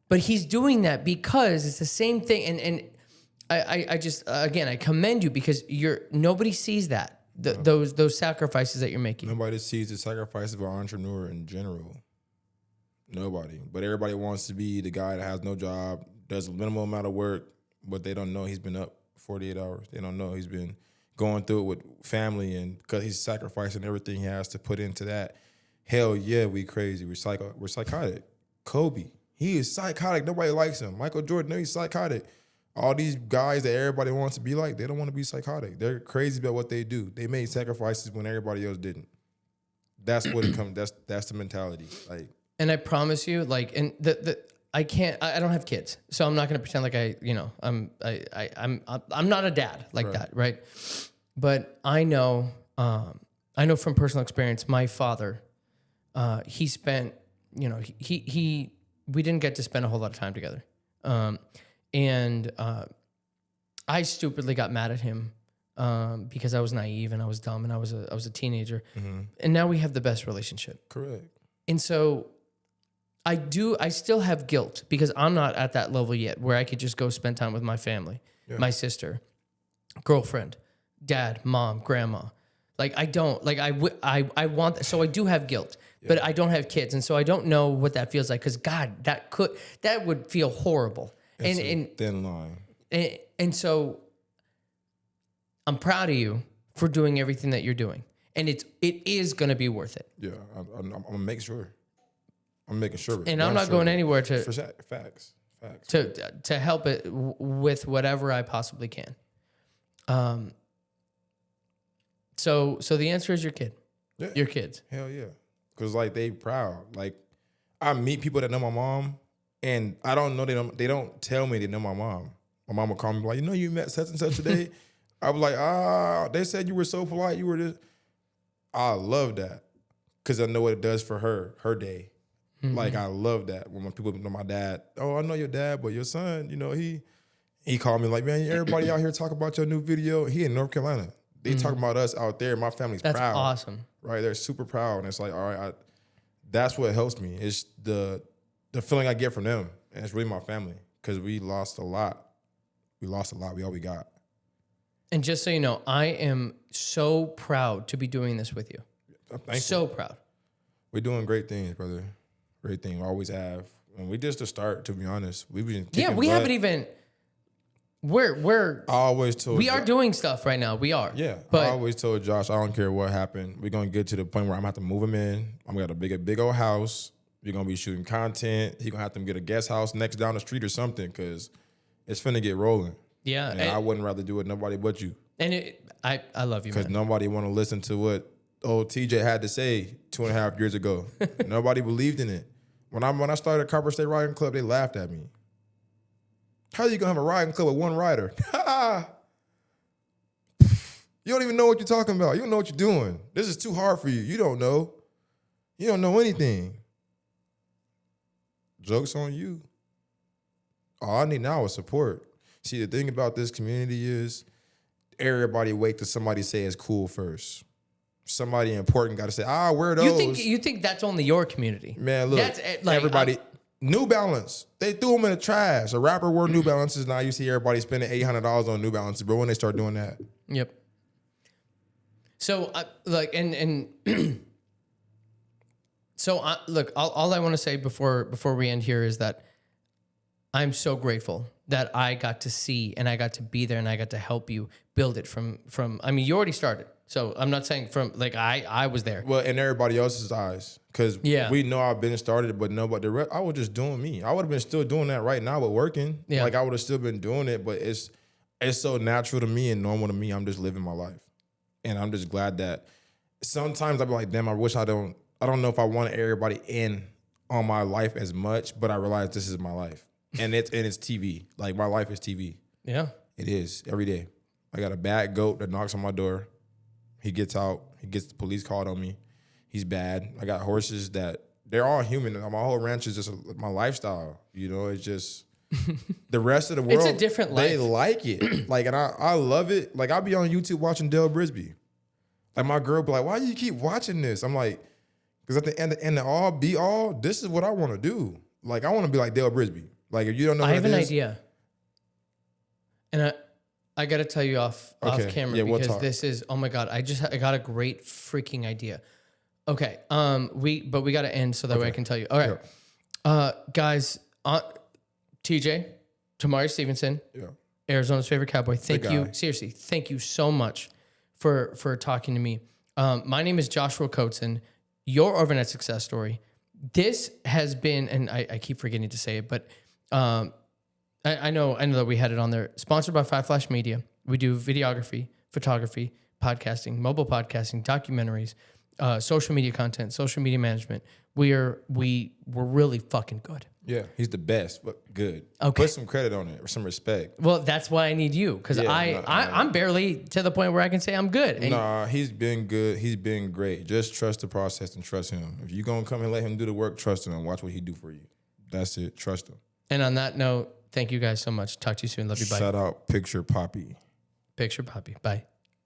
Speaker 1: but he's doing that because it's the same thing. And I just, again, I commend you because nobody sees that. Those sacrifices that you're making.
Speaker 2: Nobody sees the sacrifice of an entrepreneur in general. Nobody. But everybody wants to be the guy that has no job, does a minimal amount of work, but they don't know he's been up 48 hours. They don't know he's been going through it with family, and because he's sacrificing everything he has to put into that. Hell yeah, we crazy. We're psychotic. Kobe, He is psychotic. Nobody likes him. Michael Jordan, no, he's psychotic. All these guys that everybody wants to be like, they don't want to be psychotic. They're crazy about what they do. They made sacrifices when everybody else didn't. That's what it comes. That's the mentality. Like,
Speaker 1: and I promise you, like, and I don't have kids, so I'm not gonna pretend like I'm not a dad like that, right? But I know from personal experience, my father, he spent, we didn't get to spend a whole lot of time together. And I stupidly got mad at him because I was naive and I was dumb and I was a teenager. And now we have the best relationship.
Speaker 2: correct.
Speaker 1: And so I still have guilt because I'm not at that level yet where I could just go spend time with my family, my sister, girlfriend, dad, mom, grandma. Like I don't, like I want that. So I do have guilt, but I don't have kids. And so I don't know what that feels like. Cause God, that would feel horrible.
Speaker 2: It's a thin line.
Speaker 1: And so I'm proud of you for doing everything that you're doing. And it is going to be worth it.
Speaker 2: Yeah, I'm gonna make sure. I'm making sure.
Speaker 1: And I'm not going anywhere to
Speaker 2: facts.
Speaker 1: To help it with whatever I possibly can. So the answer is your kid.
Speaker 2: Yeah.
Speaker 1: Your kids.
Speaker 2: Hell yeah. Cause like they proud. Like I meet people that know my mom, and I don't know they don't tell me they know my mom. My mom would call me like, you met such and such today. I was like, they said you were so polite. You were this. I love that because I know what it does for her day. Mm-hmm. Like I love that when people know my dad. Oh, I know your dad, but your son, he called me like, man, everybody out here talk about your new video. He in North Carolina. They talking about us out there. My family's proud.
Speaker 1: That's awesome.
Speaker 2: Right? They're super proud. And it's like, all right, that's what helps me. It's the feeling I get from them. And it's really my family because we lost a lot. We all we got.
Speaker 1: And just so you know, I am so proud to be doing this with you. So proud.
Speaker 2: We're doing great things, brother. Great thing. We always have. And we just to start, to be honest. We've been
Speaker 1: haven't even. We're.
Speaker 2: I always told.
Speaker 1: We are doing stuff right now. We are.
Speaker 2: Yeah.
Speaker 1: But
Speaker 2: I always told Josh, I don't care what happened. We're gonna get to the point where I'm gonna have to move him in. I'm gonna have a big old house. We're gonna be shooting content. He's gonna have to get a guest house next down the street or something because it's finna get rolling.
Speaker 1: Yeah.
Speaker 2: And I wouldn't rather do it nobody but you.
Speaker 1: And I love you,
Speaker 2: because nobody want to listen to what old TJ had to say 2.5 years ago. Nobody believed in it. When I started Copper State Riding Club, they laughed at me. How are you gonna have a riding club with one rider? You don't even know what you're talking about. You don't know what you're doing. This is too hard for you. You don't know. You don't know anything. Joke's on you. All I need now is support. See, the thing about this community is everybody wait till somebody say it's cool first. Somebody important got to say, wear those.
Speaker 1: You think that's only your community?
Speaker 2: Man, look, that's like, everybody. New Balance, they threw them in the trash. A rapper wore New Balances. Now you see everybody spending $800 on New Balances, bro. When they start doing that,
Speaker 1: yep. So so look, all I want to say before we end here is that I'm so grateful that I got to see and I got to be there and I got to help you build it from. I mean, you already started. So I'm not saying from like I was there.
Speaker 2: Well, in everybody else's eyes, because we know I've been started, but nobody. The rest, I was just doing me. I would have been still doing that right now, but working. Yeah. Like I would have still been doing it, but it's so natural to me and normal to me. I'm just living my life, and I'm just glad that. Sometimes I'd be like, damn, I wish I don't know if I want everybody in on my life as much, but I realize this is my life, and it's TV. Like my life is TV.
Speaker 1: Yeah,
Speaker 2: it is every day. I got a bad goat that knocks on my door. He gets out. He gets the police called on me. He's bad. I got horses that they're all human. My whole ranch is just my lifestyle. It's just the rest of the world.
Speaker 1: It's a different life.
Speaker 2: They like it. Like, and I love it. Like, I'll be on YouTube watching Dale Brisby. Like, my girl be like, why do you keep watching this? I'm like, because at the end of all, be all, this is what I want to do. Like, I want to be like Dale Brisby. Like, if you don't know,
Speaker 1: I have an idea. And I got to tell you off camera because this is, oh my God, I got a great freaking idea. Okay. We got to end so that way I can tell you. All right. Yeah. Guys, TJ, Tamari Stevenson, Arizona's favorite Cowboy. Thank you. Seriously. Thank you so much for talking to me. My name is Joshua Coatson, your overnight success story. this has been, and I keep forgetting to say it, but I know that we had it on there. Sponsored by Five Flash Media. We do videography, photography, podcasting, mobile podcasting, documentaries, social media content, social media management. We're really fucking good.
Speaker 2: Yeah, he's the best, but good.
Speaker 1: Okay.
Speaker 2: Put some credit on it or some respect.
Speaker 1: Well, that's why I need you, because I'm barely to the point where I can say I'm good. And
Speaker 2: Nah, he's been good. He's been great. Just trust the process and trust him. If you're going to come and let him do the work, trust him and watch what he do for you. That's it. Trust him.
Speaker 1: And on that note, thank you guys so much. Talk to you soon. Love you. Bye.
Speaker 2: Shout out Picture Poppy.
Speaker 1: Picture Poppy. Bye.